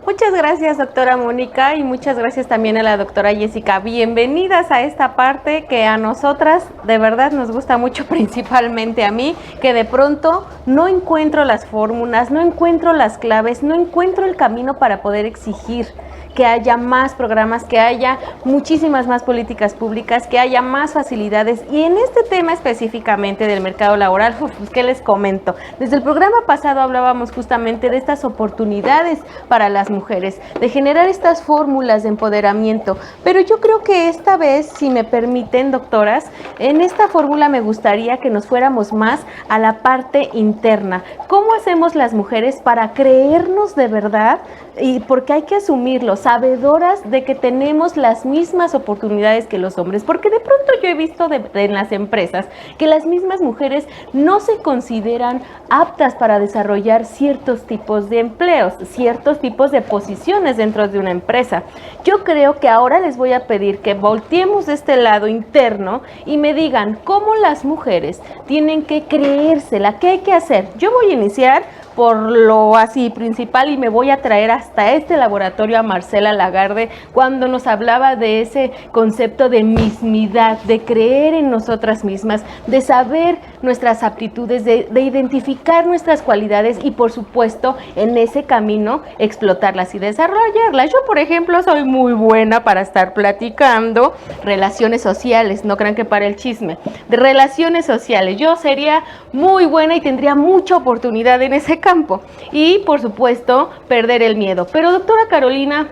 Muchas gracias, doctora Mónica, y muchas gracias también a la doctora Jessica. Bienvenidas a esta parte que a nosotras de verdad nos gusta mucho, principalmente a mí, que de pronto no encuentro las fórmulas, no encuentro las claves, no encuentro el camino para poder exigir que haya más programas, que haya muchísimas más políticas públicas, que haya más facilidades. Y en este tema específicamente del mercado laboral, pues, ¿qué les comento? Desde el programa pasado hablábamos justamente de estas oportunidades para las mujeres, de generar estas fórmulas de empoderamiento. Pero yo creo que esta vez, si me permiten, doctoras, en esta fórmula me gustaría que nos fuéramos más a la parte interna. ¿Cómo hacemos las mujeres para creernos de verdad? Y porque hay que asumirlo, sabedoras de que tenemos las mismas oportunidades que los hombres, porque de pronto yo he visto en las empresas que las mismas mujeres no se consideran aptas para desarrollar ciertos tipos de empleos, ciertos tipos de posiciones dentro de una empresa. Yo creo que ahora les voy a pedir que volteemos de este lado interno y me digan cómo las mujeres tienen que creérsela, qué hay que hacer. Yo voy a iniciar por lo así principal y me voy a traer hasta este laboratorio a Marcela Lagarde cuando nos hablaba de ese concepto de mismidad, de creer en nosotras mismas, de saber nuestras aptitudes, de identificar nuestras cualidades y por supuesto en ese camino explotarlas y desarrollarlas. Yo por ejemplo soy muy buena para estar platicando relaciones sociales, no crean que para el chisme, de relaciones sociales. Yo sería muy buena y tendría mucha oportunidad en ese campo y por supuesto perder el miedo. Pero doctora Carolina,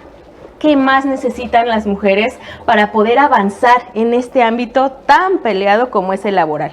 ¿qué más necesitan las mujeres para poder avanzar en este ámbito tan peleado como es el laboral?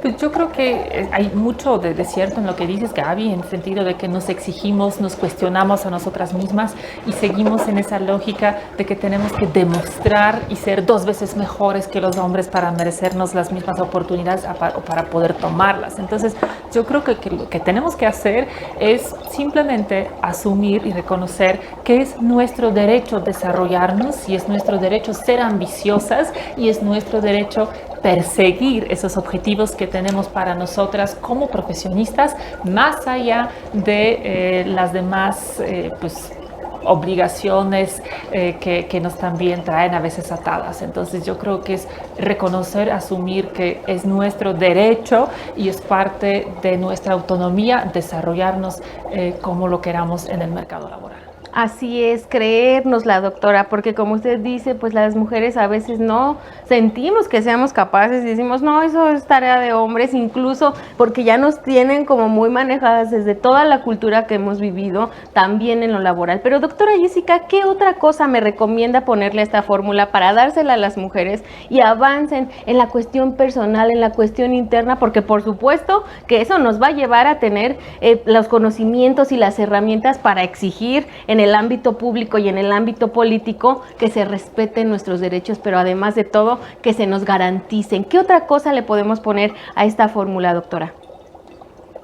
Pues yo creo que hay mucho de cierto en lo que dices, Gaby, en el sentido de que nos exigimos, nos cuestionamos a nosotras mismas y seguimos en esa lógica de que tenemos que demostrar y ser 2 veces mejores que los hombres para merecernos las mismas oportunidades o para poder tomarlas. Entonces, yo creo que lo que tenemos que hacer es simplemente asumir y reconocer que es nuestro derecho desarrollarnos y es nuestro derecho ser ambiciosas y es nuestro derecho perseguir esos objetivos que tenemos para nosotras como profesionistas, más allá de las demás obligaciones que nos también traen a veces atadas. Entonces yo creo que es reconocer, asumir que es nuestro derecho y es parte de nuestra autonomía desarrollarnos como lo queramos en el mercado laboral. Así es, creérnosla, doctora, porque como usted dice, pues las mujeres a veces no sentimos que seamos capaces y decimos, no, eso es tarea de hombres, incluso porque ya nos tienen como muy manejadas desde toda la cultura que hemos vivido, también en lo laboral. Pero doctora Jessica, ¿qué otra cosa me recomienda ponerle a esta fórmula para dársela a las mujeres y avancen en la cuestión personal, en la cuestión interna? Porque por supuesto que eso nos va a llevar a tener los conocimientos y las herramientas para exigir en el ámbito público y en el ámbito político que se respeten nuestros derechos, pero además de todo, que se nos garanticen. ¿Qué otra cosa le podemos poner a esta fórmula, doctora?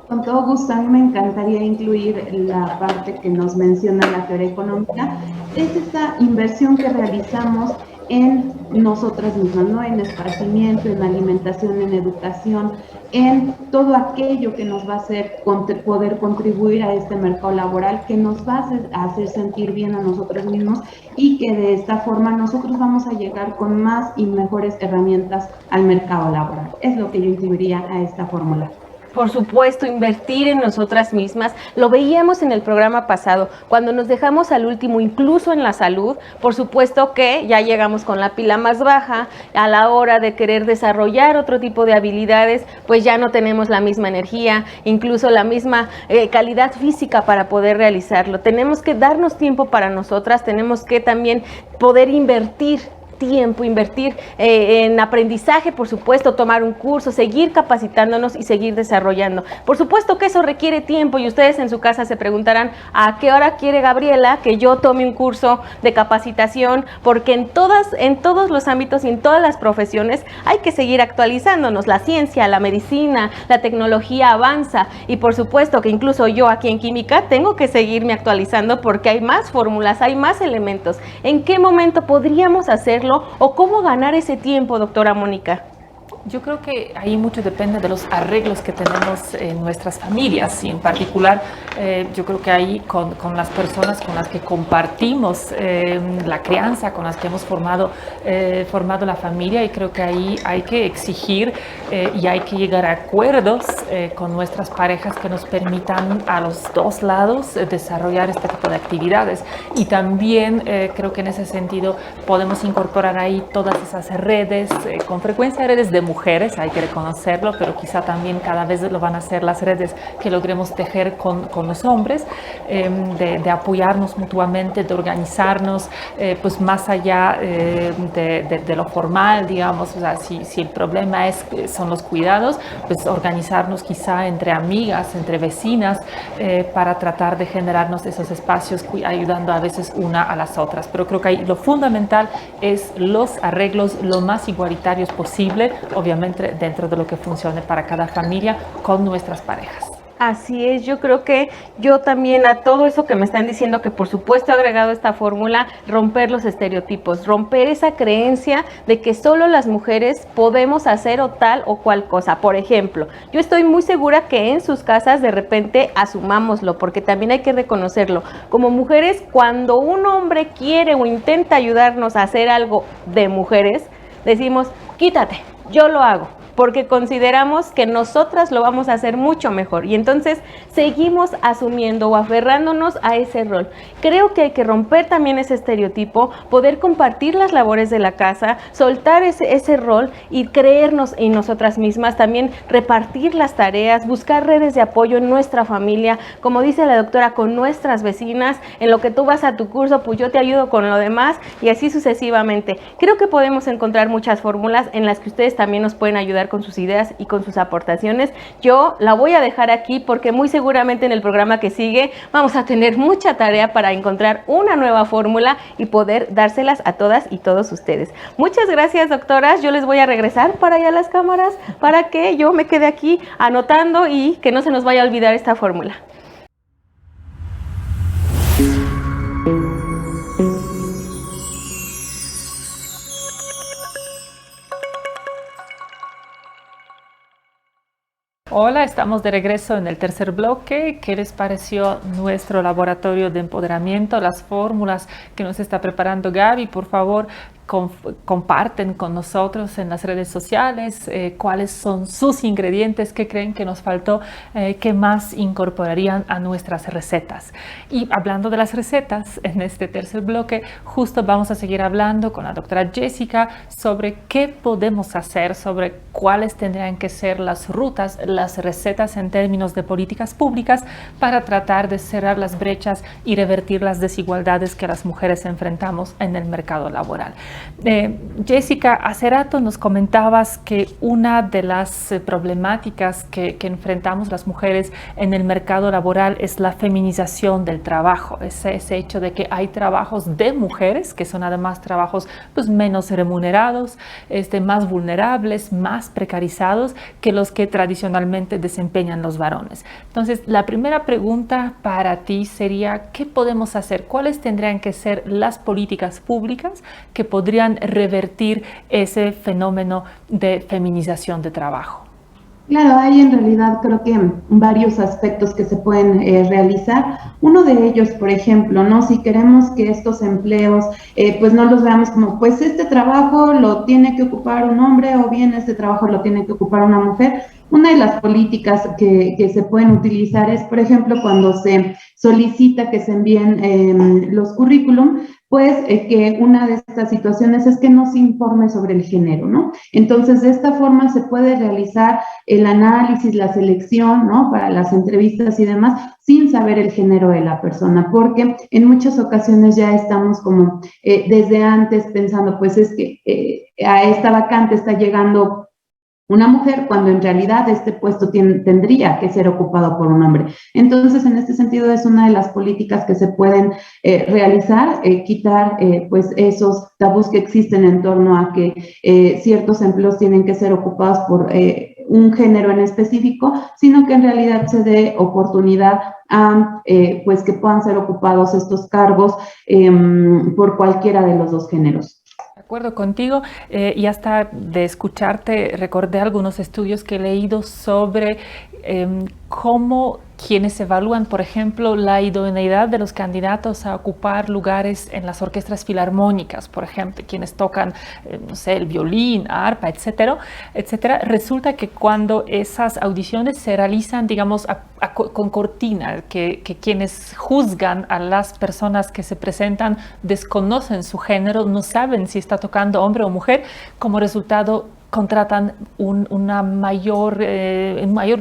Con todo gusto, a mí me encantaría incluir la parte que nos menciona la teoría económica, es esta inversión que realizamos en nosotras mismas, ¿no? En esparcimiento, en alimentación, en educación, en todo aquello que nos va a hacer poder contribuir a este mercado laboral, que nos va a hacer sentir bien a nosotros mismos y que de esta forma nosotros vamos a llegar con más y mejores herramientas al mercado laboral. Es lo que yo incluiría a esta fórmula. Por supuesto, invertir en nosotras mismas. Lo veíamos en el programa pasado, cuando nos dejamos al último, incluso en la salud. Por supuesto que ya llegamos con la pila más baja. A la hora de querer desarrollar otro tipo de habilidades, pues ya no tenemos la misma energía, incluso la misma calidad física para poder realizarlo. Tenemos que darnos tiempo para nosotras, tenemos que también poder invertir tiempo, invertir en aprendizaje, por supuesto, tomar un curso, seguir capacitándonos y seguir desarrollando. Por supuesto que eso requiere tiempo y ustedes en su casa se preguntarán ¿a qué hora quiere Gabriela que yo tome un curso de capacitación? Porque en todos los ámbitos y en todas las profesiones hay que seguir actualizándonos. La ciencia, la medicina, la tecnología avanza y por supuesto que incluso yo aquí en química tengo que seguirme actualizando porque hay más fórmulas, hay más elementos. ¿En qué momento podríamos hacerlo o cómo ganar ese tiempo, doctora Mónica? Yo creo que ahí mucho depende de los arreglos que tenemos en nuestras familias y en particular yo creo que ahí con las personas con las que compartimos la crianza, con las que hemos formado la familia, y creo que ahí hay que exigir y hay que llegar a acuerdos con nuestras parejas que nos permitan a los dos lados desarrollar este tipo de actividades. Y también creo que en ese sentido podemos incorporar ahí todas esas redes, con frecuencia redes de mujeres, hay que reconocerlo, pero quizá también cada vez lo van a ser las redes que logremos tejer con los hombres, de apoyarnos mutuamente, de organizarnos, pues más allá de lo formal, digamos. O sea, si el problema son los cuidados, pues organizarnos quizá entre amigas, entre vecinas, para tratar de generarnos esos espacios, ayudando a veces una a las otras. Pero creo que ahí lo fundamental es los arreglos lo más igualitarios posible, obviamente dentro de lo que funcione para cada familia con nuestras parejas. Así es, yo creo que yo también a todo eso que me están diciendo, que por supuesto he agregado esta fórmula, romper los estereotipos, romper esa creencia de que solo las mujeres podemos hacer o tal o cual cosa. Por ejemplo, yo estoy muy segura que en sus casas de repente asumámoslo, porque también hay que reconocerlo. Como mujeres, cuando un hombre quiere o intenta ayudarnos a hacer algo de mujeres, decimos, quítate, yo lo hago, porque consideramos que nosotras lo vamos a hacer mucho mejor y entonces seguimos asumiendo o aferrándonos a ese rol. Creo que hay que romper también ese estereotipo, poder compartir las labores de la casa, soltar ese rol y creernos en nosotras mismas, también repartir las tareas, buscar redes de apoyo en nuestra familia, como dice la doctora, con nuestras vecinas, en lo que tú vas a tu curso, pues yo te ayudo con lo demás y así sucesivamente. Creo que podemos encontrar muchas fórmulas en las que ustedes también nos pueden ayudar con sus ideas y con sus aportaciones. Yo la voy a dejar aquí porque muy seguramente en el programa que sigue vamos a tener mucha tarea para encontrar una nueva fórmula y poder dárselas a todas y todos ustedes. Muchas gracias, doctoras. Yo les voy a regresar para allá las cámaras para que yo me quede aquí anotando y que no se nos vaya a olvidar esta fórmula. Hola, estamos de regreso en el tercer bloque. ¿Qué les pareció nuestro laboratorio de empoderamiento? Las fórmulas que nos está preparando Gaby, por favor, comparten con nosotros en las redes sociales cuáles son sus ingredientes, qué creen que nos faltó, qué más incorporarían a nuestras recetas. Y hablando de las recetas, en este tercer bloque justo vamos a seguir hablando con la doctora Jessica sobre qué podemos hacer, sobre cuáles tendrían que ser las rutas, las recetas en términos de políticas públicas para tratar de cerrar las brechas y revertir las desigualdades que las mujeres enfrentamos en el mercado laboral. Jessica, hace rato nos comentabas que una de las problemáticas que enfrentamos las mujeres en el mercado laboral es la feminización del trabajo, ese hecho de que hay trabajos de mujeres que son además trabajos pues, menos remunerados, más vulnerables, más precarizados que los que tradicionalmente desempeñan los varones. Entonces, la primera pregunta para ti sería, ¿qué podemos hacer? ¿Cuáles tendrían que ser las políticas públicas que podrían revertir ese fenómeno de feminización de trabajo? Claro, hay en realidad creo que varios aspectos que se pueden realizar. Uno de ellos, por ejemplo, ¿no? Si queremos que estos empleos, pues no los veamos como, pues este trabajo lo tiene que ocupar un hombre o bien este trabajo lo tiene que ocupar una mujer. Una de las políticas que se pueden utilizar es, por ejemplo, cuando se solicita que se envíen los currículum, pues que una de estas situaciones es que no se informe sobre el género, ¿no? Entonces, de esta forma se puede realizar el análisis, la selección, ¿no? Para las entrevistas y demás, sin saber el género de la persona, porque en muchas ocasiones ya estamos como desde antes pensando, pues es que a esta vacante está llegando una mujer cuando en realidad este puesto tendría que ser ocupado por un hombre. Entonces, en este sentido, es una de las políticas que se pueden realizar, quitar pues esos tabús que existen en torno a que ciertos empleos tienen que ser ocupados por un género en específico, sino que en realidad se dé oportunidad a pues que puedan ser ocupados estos cargos por cualquiera de los dos géneros. De acuerdo contigo, y hasta de escucharte recordé algunos estudios que he leído sobre cómo quienes evalúan, por ejemplo, la idoneidad de los candidatos a ocupar lugares en las orquestas filarmónicas, por ejemplo, quienes tocan, no sé, el violín, arpa, etcétera, resulta que cuando esas audiciones se realizan, digamos, con cortina, que quienes juzgan a las personas que se presentan desconocen su género, no saben si está tocando hombre o mujer, como resultado contratan un mayor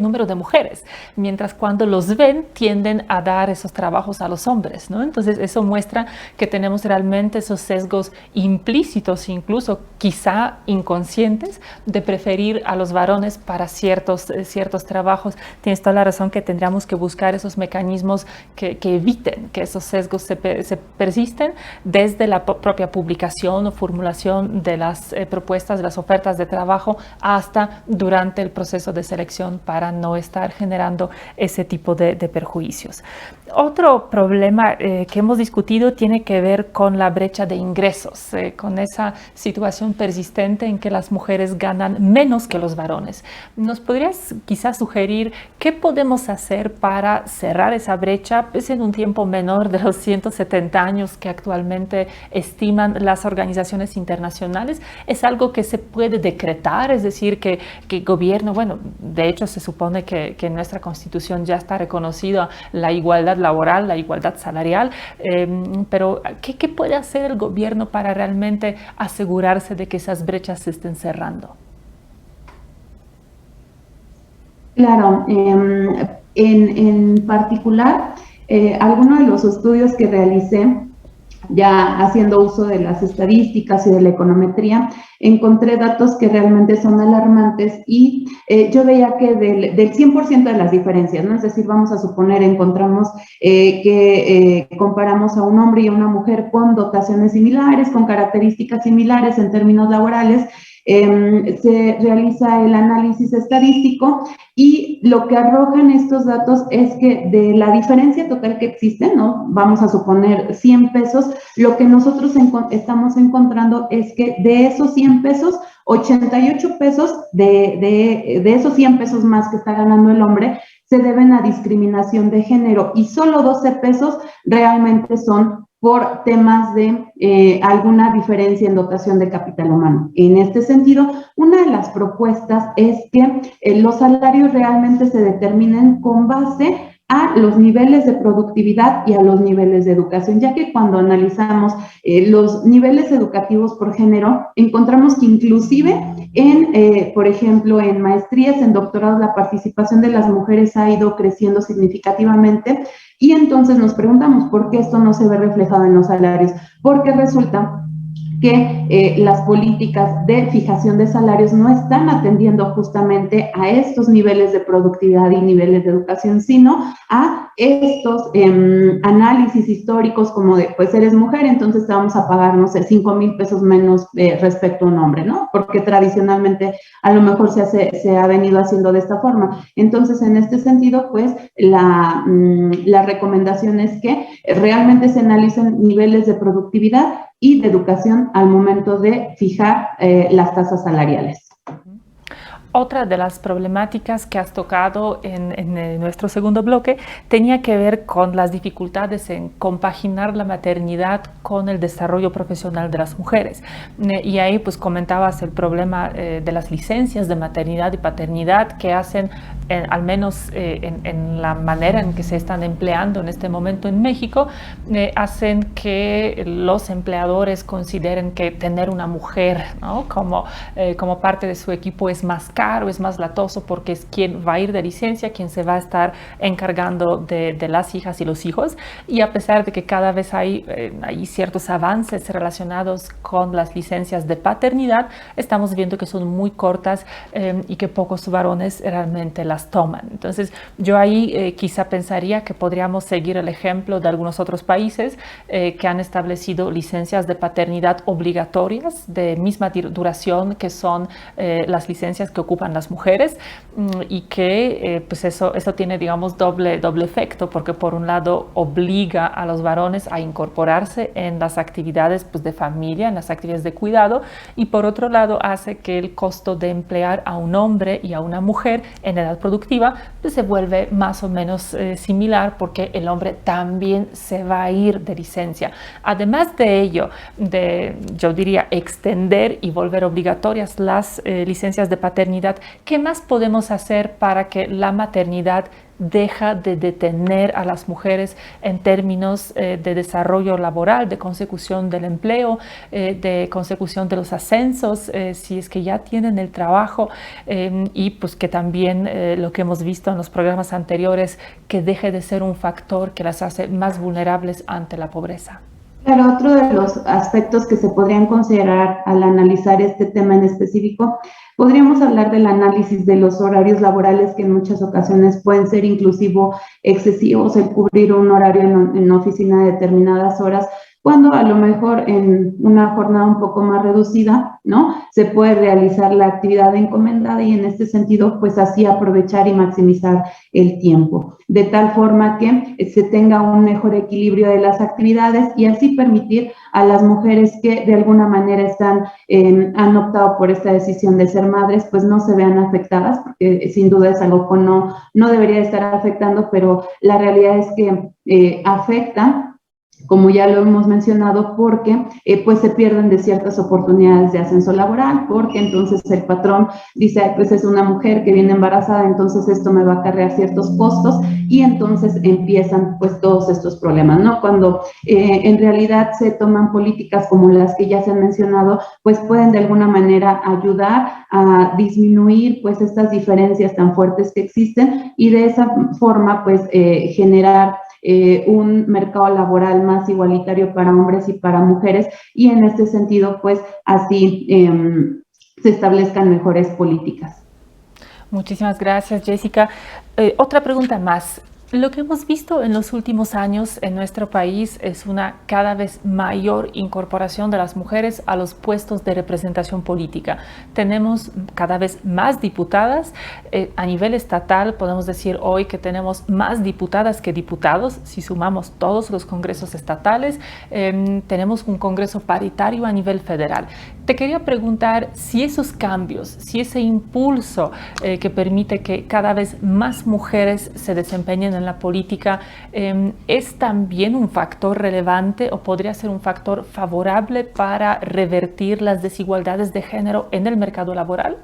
número de mujeres, mientras cuando los ven tienden a dar esos trabajos a los hombres, ¿no? Entonces eso muestra que tenemos realmente esos sesgos implícitos, incluso quizá inconscientes, de preferir a los varones para ciertos trabajos. Tienes toda la razón que tendríamos que buscar esos mecanismos que eviten que esos sesgos se persisten desde la propia publicación o formulación de las propuestas, de las ofertas de trabajo, hasta durante el proceso de selección para no estar generando ese tipo de perjuicios. Otro problema que hemos discutido tiene que ver con la brecha de ingresos, con esa situación persistente en que las mujeres ganan menos que los varones. ¿Nos podrías quizás sugerir qué podemos hacer para cerrar esa brecha pues, en un tiempo menor de los 170 años que actualmente estiman las organizaciones internacionales? ¿Es algo que se puede decretar? Es decir, que el gobierno, bueno, de hecho se supone que en nuestra Constitución ya está reconocida la igualdad laboral, la igualdad salarial, pero ¿qué puede hacer el gobierno para realmente asegurarse de que esas brechas se estén cerrando? Claro, en particular, algunos de los estudios que realicé, ya haciendo uso de las estadísticas y de la econometría, encontré datos que realmente son alarmantes y yo veía que del 100% de las diferencias, ¿no? Es decir, vamos a suponer, encontramos que comparamos a un hombre y a una mujer con dotaciones similares, con características similares en términos laborales, se realiza el análisis estadístico y lo que arrojan estos datos es que de la diferencia total que existe, ¿no? Vamos a suponer 100 pesos, lo que nosotros estamos encontrando es que de esos 100 pesos, 88 pesos de esos 100 pesos más que está ganando el hombre se deben a discriminación de género y solo 12 pesos realmente son por temas de alguna diferencia en dotación de capital humano. En este sentido, una de las propuestas es que los salarios realmente se determinen con base a los niveles de productividad y a los niveles de educación, ya que cuando analizamos los niveles educativos por género, encontramos que inclusive por ejemplo, en maestrías, en doctorados, la participación de las mujeres ha ido creciendo significativamente y entonces nos preguntamos por qué esto no se ve reflejado en los salarios, porque resulta que las políticas de fijación de salarios no están atendiendo justamente a estos niveles de productividad y niveles de educación, sino a estos análisis históricos como de, pues eres mujer, entonces te vamos a pagar, no sé, 5,000 pesos menos respecto a un hombre, ¿no? Porque tradicionalmente a lo mejor se ha venido haciendo de esta forma. Entonces, en este sentido, pues la recomendación es que realmente se analicen niveles de productividad y de educación al momento de fijar las tasas salariales. Otra de las problemáticas que has tocado en nuestro segundo bloque tenía que ver con las dificultades en compaginar la maternidad con el desarrollo profesional de las mujeres. Y ahí pues comentabas el problema de las licencias de maternidad y paternidad que hacen, al menos en la manera en que se están empleando en este momento en México, hacen que los empleadores consideren que tener una mujer, ¿no? como parte de su equipo es más caro, es más latoso porque es quien va a ir de licencia, quien se va a estar encargando de las hijas y los hijos. Y a pesar de que cada vez hay ciertos avances relacionados con las licencias de paternidad, estamos viendo que son muy cortas y que pocos varones realmente las toman. Entonces yo ahí quizá pensaría que podríamos seguir el ejemplo de algunos otros países que han establecido licencias de paternidad obligatorias de misma duración que son las licencias que ocupan las mujeres, y que pues eso tiene, digamos, doble efecto, porque por un lado obliga a los varones a incorporarse en las actividades pues de familia, en las actividades de cuidado, y por otro lado hace que el costo de emplear a un hombre y a una mujer en edad productiva pues se vuelve más o menos similar, porque el hombre también se va a ir de licencia. Además de ello, yo diría extender y volver obligatorias las licencias de paternidad, ¿qué más podemos hacer para que la maternidad deja de detener a las mujeres en términos de desarrollo laboral, de consecución del empleo, de consecución de los ascensos, si es que ya tienen el trabajo, y pues que también lo que hemos visto en los programas anteriores, que deje de ser un factor que las hace más vulnerables ante la pobreza? Claro, otro de los aspectos que se podrían considerar al analizar este tema en específico, podríamos hablar del análisis de los horarios laborales, que en muchas ocasiones pueden ser inclusive excesivos, el cubrir un horario en oficina de determinadas horas, cuando a lo mejor en una jornada un poco más reducida, ¿no? Se puede realizar la actividad encomendada y en este sentido, pues así aprovechar y maximizar el tiempo, de tal forma que se tenga un mejor equilibrio de las actividades y así permitir a las mujeres que de alguna manera han optado por esta decisión de ser madres, pues no se vean afectadas, porque sin duda es algo que no debería estar afectando, pero la realidad es que afecta, como ya lo hemos mencionado, porque pues se pierden de ciertas oportunidades de ascenso laboral, porque entonces el patrón dice, pues es una mujer que viene embarazada, entonces esto me va a acarrear ciertos costos, y entonces empiezan pues todos estos problemas, ¿no? Cuando en realidad se toman políticas como las que ya se han mencionado, pues pueden de alguna manera ayudar a disminuir pues estas diferencias tan fuertes que existen y de esa forma pues generar un mercado laboral más igualitario para hombres y para mujeres, y en este sentido, pues así se establezcan mejores políticas. Muchísimas gracias, Jessica. Otra pregunta más. Lo que hemos visto en los últimos años en nuestro país es una cada vez mayor incorporación de las mujeres a los puestos de representación política. Tenemos cada vez más diputadas. A nivel estatal podemos decir hoy que tenemos más diputadas que diputados. Si sumamos todos los congresos estatales, tenemos un congreso paritario a nivel federal. Te quería preguntar si esos cambios, si ese impulso que permite que cada vez más mujeres se desempeñen en en la política, ¿es también un factor relevante o podría ser un factor favorable para revertir las desigualdades de género en el mercado laboral?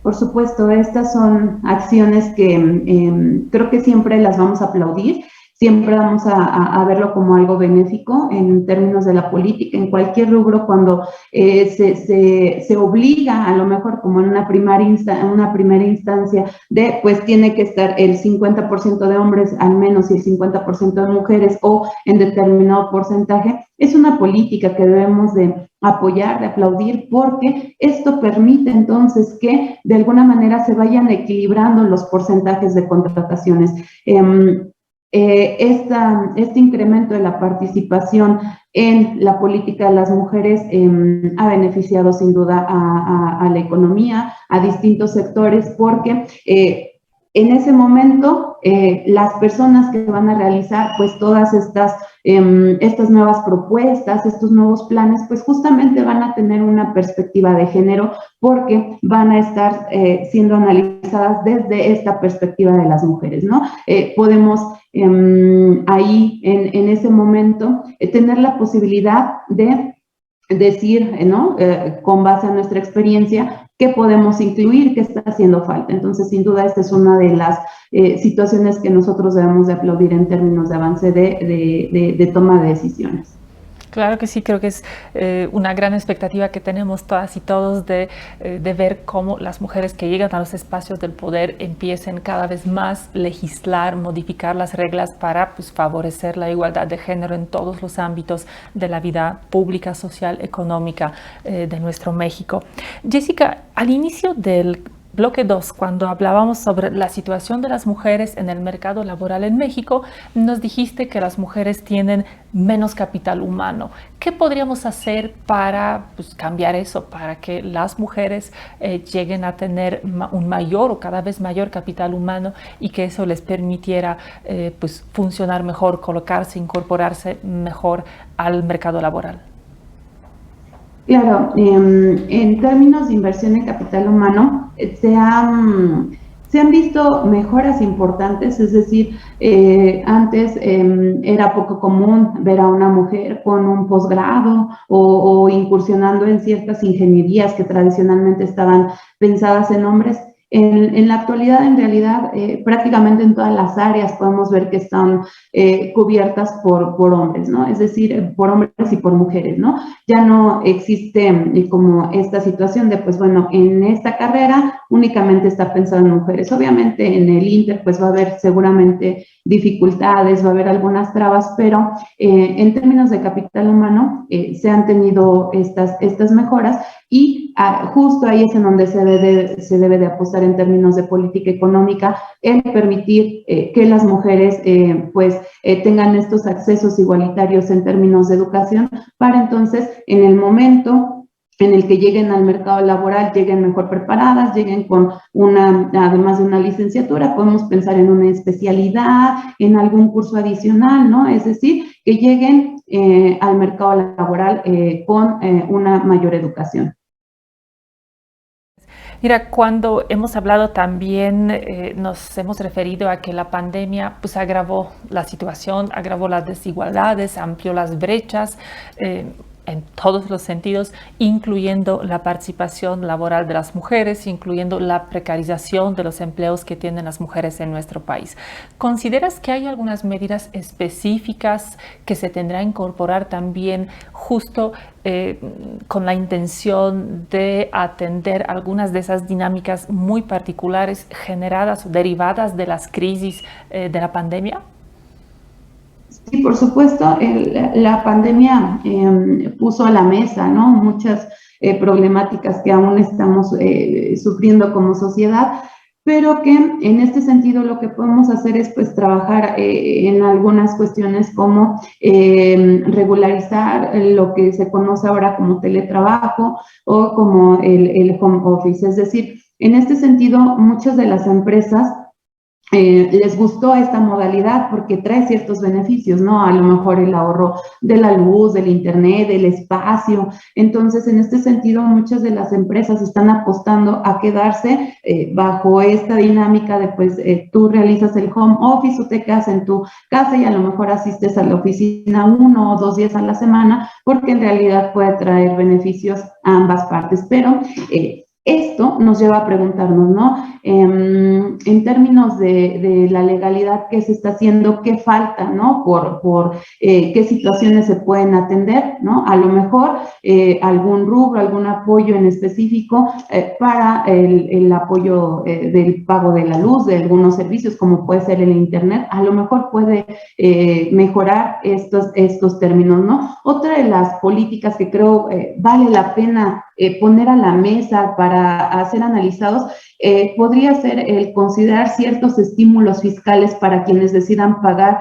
Por supuesto, estas son acciones que creo que siempre las vamos a aplaudir, siempre vamos a verlo como algo benéfico en términos de la política, en cualquier rubro, cuando se obliga, a lo mejor como en una primera instancia, de pues tiene que estar el 50% de hombres al menos y el 50% de mujeres o en determinado porcentaje. Es una política que debemos de apoyar, de aplaudir, porque esto permite entonces que de alguna manera se vayan equilibrando los porcentajes de contrataciones. Este incremento de la participación en la política de las mujeres ha beneficiado sin duda a la economía, a distintos sectores, porque en ese momento las personas que van a realizar pues todas estas nuevas propuestas, estos nuevos planes, pues justamente van a tener una perspectiva de género, porque van a estar siendo analizadas desde esta perspectiva de las mujeres, ¿no? Podemos ahí en ese momento tener la posibilidad de decir, ¿no? Con base a nuestra experiencia, qué podemos incluir, qué está haciendo falta. Entonces, sin duda, esta es una de las situaciones que nosotros debemos de aplaudir en términos de avance de toma de decisiones. Claro que sí, creo que es una gran expectativa que tenemos todas y todos de ver cómo las mujeres que llegan a los espacios del poder empiecen cada vez más a legislar, modificar las reglas para pues, favorecer la igualdad de género en todos los ámbitos de la vida pública, social, económica de nuestro México. Jessica, al inicio del bloque 2, cuando hablábamos sobre la situación de las mujeres en el mercado laboral en México, nos dijiste que las mujeres tienen menos capital humano. ¿Qué podríamos hacer para pues, cambiar eso, para que las mujeres lleguen a tener un mayor o cada vez mayor capital humano y que eso les permitiera pues, funcionar mejor, colocarse, incorporarse mejor al mercado laboral? Claro, en términos de inversión en capital humano, se han visto mejoras importantes, es decir, antes era poco común ver a una mujer con un posgrado o incursionando en ciertas ingenierías que tradicionalmente estaban pensadas en hombres. En la actualidad, en realidad, prácticamente en todas las áreas podemos ver que están cubiertas por hombres, ¿no? Es decir, por hombres y por mujeres, ¿no? Ya no existe como esta situación de, pues bueno, en esta carrera únicamente está pensado en mujeres. Obviamente en el Inter, pues va a haber seguramente dificultades, va a haber algunas trabas, pero en términos de capital humano se han tenido estas mejoras y justo ahí es en donde se debe de apostar en términos de política económica, el permitir que las mujeres tengan estos accesos igualitarios en términos de educación, para entonces en el momento en el que lleguen al mercado laboral, lleguen mejor preparadas, lleguen con además de una licenciatura, podemos pensar en una especialidad, en algún curso adicional, ¿no? Es decir, que lleguen al mercado laboral con una mayor educación. Mira, cuando hemos hablado también nos hemos referido a que la pandemia pues, agravó la situación, agravó las desigualdades, amplió las brechas en todos los sentidos, incluyendo la participación laboral de las mujeres, incluyendo la precarización de los empleos que tienen las mujeres en nuestro país. ¿Consideras que hay algunas medidas específicas que se tendrá que incorporar también justo con la intención de atender algunas de esas dinámicas muy particulares generadas o derivadas de las crisis de la pandemia? Sí, por supuesto, la pandemia puso a la mesa, ¿no? Muchas problemáticas que aún estamos sufriendo como sociedad, pero que en este sentido lo que podemos hacer es pues trabajar en algunas cuestiones como regularizar lo que se conoce ahora como teletrabajo o como el home office. Es decir, en este sentido, muchas de las empresas les gustó esta modalidad porque trae ciertos beneficios, ¿no? A lo mejor el ahorro de la luz, del internet, del espacio. Entonces, en este sentido, muchas de las empresas están apostando a quedarse bajo esta dinámica de, pues, tú realizas el home office o te quedas en tu casa y a lo mejor asistes a la oficina 1 o 2 días a la semana, porque en realidad puede traer beneficios a ambas partes. Pero esto nos lleva a preguntarnos, ¿no? En términos de la legalidad, ¿qué se está haciendo? ¿Qué falta, no? Por qué situaciones se pueden atender, ¿no? A lo mejor algún rubro, algún apoyo en específico para el apoyo del pago de la luz, de algunos servicios, como puede ser el internet, a lo mejor puede mejorar estos términos, ¿no? Otra de las políticas que creo vale la pena poner a la mesa para ser analizados, podría ser el considerar ciertos estímulos fiscales para quienes decidan pagar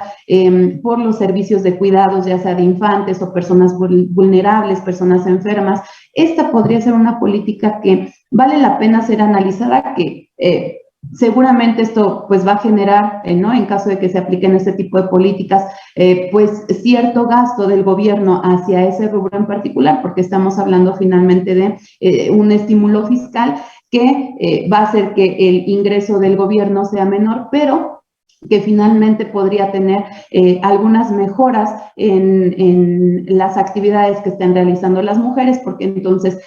por los servicios de cuidados, ya sea de infantes o personas vulnerables, personas enfermas. Esta podría ser una política que vale la pena ser analizada, que seguramente esto pues va a generar, ¿no? En caso de que se apliquen este tipo de políticas, pues cierto gasto del gobierno hacia ese rubro en particular, porque estamos hablando finalmente de un estímulo fiscal que va a hacer que el ingreso del gobierno sea menor, pero que finalmente podría tener algunas mejoras en las actividades que estén realizando las mujeres, porque entonces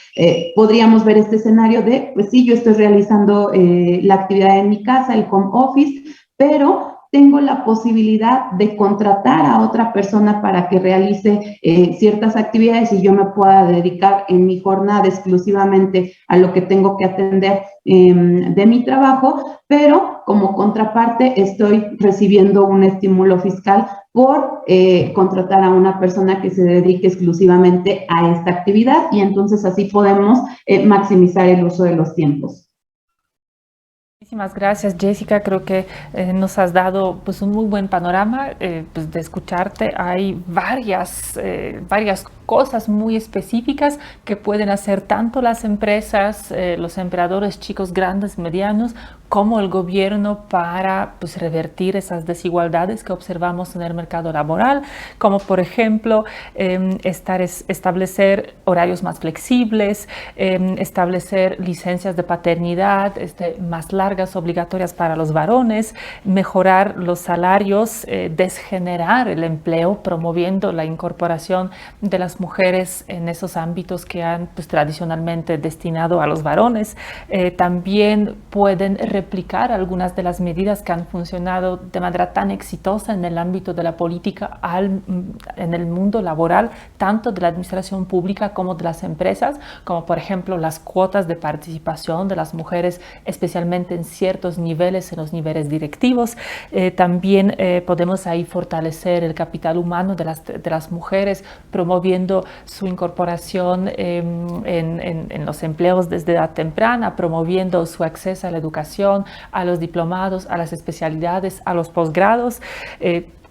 podríamos ver este escenario de, pues sí, yo estoy realizando la actividad en mi casa, el home office, pero tengo la posibilidad de contratar a otra persona para que realice ciertas actividades y yo me pueda dedicar en mi jornada exclusivamente a lo que tengo que atender de mi trabajo, pero como contraparte estoy recibiendo un estímulo fiscal por contratar a una persona que se dedique exclusivamente a esta actividad, y entonces así podemos maximizar el uso de los tiempos. Muchísimas gracias, Jessica. Creo que nos has dado pues un muy buen panorama pues, de escucharte. Hay varias cosas muy específicas que pueden hacer tanto las empresas, los empleadores chicos, grandes, medianos, como el gobierno para pues, revertir esas desigualdades que observamos en el mercado laboral, como por ejemplo establecer horarios más flexibles, establecer licencias de paternidad más largas, obligatorias para los varones, mejorar los salarios, desgenerar el empleo, promoviendo la incorporación de las mujeres en esos ámbitos que han pues, tradicionalmente destinado a los varones. También pueden replicar algunas de las medidas que han funcionado de manera tan exitosa en el ámbito de la política en el mundo laboral, tanto de la administración pública como de las empresas, como por ejemplo las cuotas de participación de las mujeres, especialmente en ciertos niveles, en los niveles directivos. También podemos ahí fortalecer el capital humano de las mujeres, promoviendo su incorporación en los empleos desde edad temprana, promoviendo su acceso a la educación, a los diplomados, a las especialidades, a los posgrados.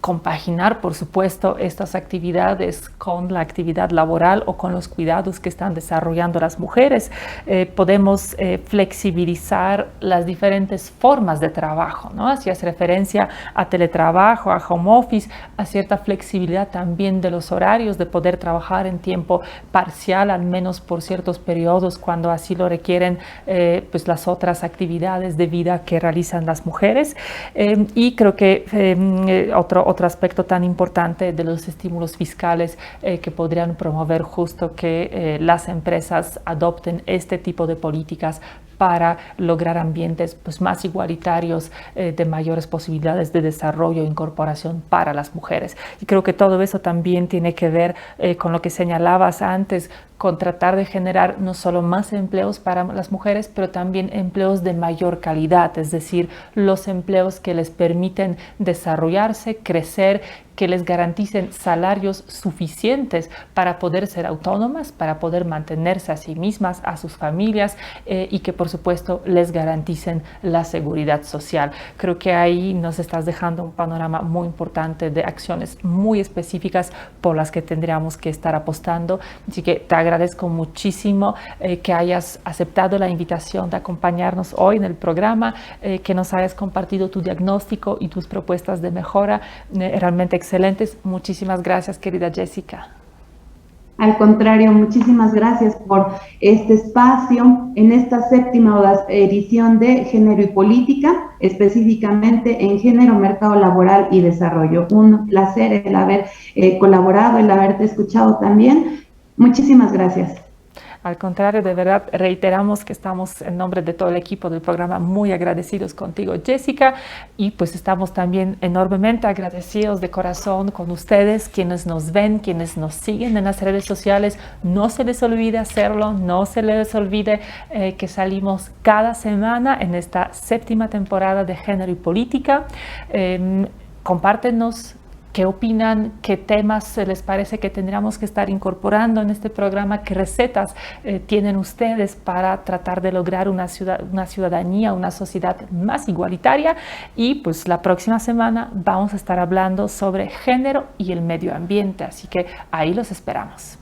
Compaginar, por supuesto, estas actividades con la actividad laboral o con los cuidados que están desarrollando las mujeres. Podemos flexibilizar las diferentes formas de trabajo, ¿no? Hacías referencia a teletrabajo, a home office, a cierta flexibilidad también de los horarios, de poder trabajar en tiempo parcial, al menos por ciertos periodos, cuando así lo requieren pues las otras actividades de vida que realizan las mujeres. Y creo que otro aspecto tan importante de los estímulos fiscales que podrían promover justo que las empresas adopten este tipo de políticas para lograr ambientes pues, más igualitarios, de mayores posibilidades de desarrollo e incorporación para las mujeres. Y creo que todo eso también tiene que ver con lo que señalabas antes, con tratar de generar no solo más empleos para las mujeres, pero también empleos de mayor calidad, es decir, los empleos que les permiten desarrollarse, crecer, que les garanticen salarios suficientes para poder ser autónomas, para poder mantenerse a sí mismas, a sus familias y que por supuesto les garanticen la seguridad social. Creo que ahí nos estás dejando un panorama muy importante de acciones muy específicas por las que tendríamos que estar apostando. Así que te agradezco muchísimo que hayas aceptado la invitación de acompañarnos hoy en el programa, que nos hayas compartido tu diagnóstico y tus propuestas de mejora realmente excelentes. Muchísimas gracias, querida Jessica. Al contrario, muchísimas gracias por este espacio en esta 7ª edición de Género y Política, específicamente en Género, Mercado Laboral y Desarrollo. Un placer el haber colaborado, el haberte escuchado también. Muchísimas gracias. Al contrario, de verdad, reiteramos que estamos en nombre de todo el equipo del programa muy agradecidos contigo, Jessica, y pues estamos también enormemente agradecidos de corazón con ustedes, quienes nos ven, quienes nos siguen en las redes sociales. No se les olvide hacerlo, no se les olvide que salimos cada semana en esta 7ª temporada de Género y Política. Compártenos qué opinan, qué temas les parece que tendríamos que estar incorporando en este programa, qué recetas tienen ustedes para tratar de lograr una ciudadanía, una sociedad más igualitaria. Y pues la próxima semana vamos a estar hablando sobre género y el medio ambiente, así que ahí los esperamos.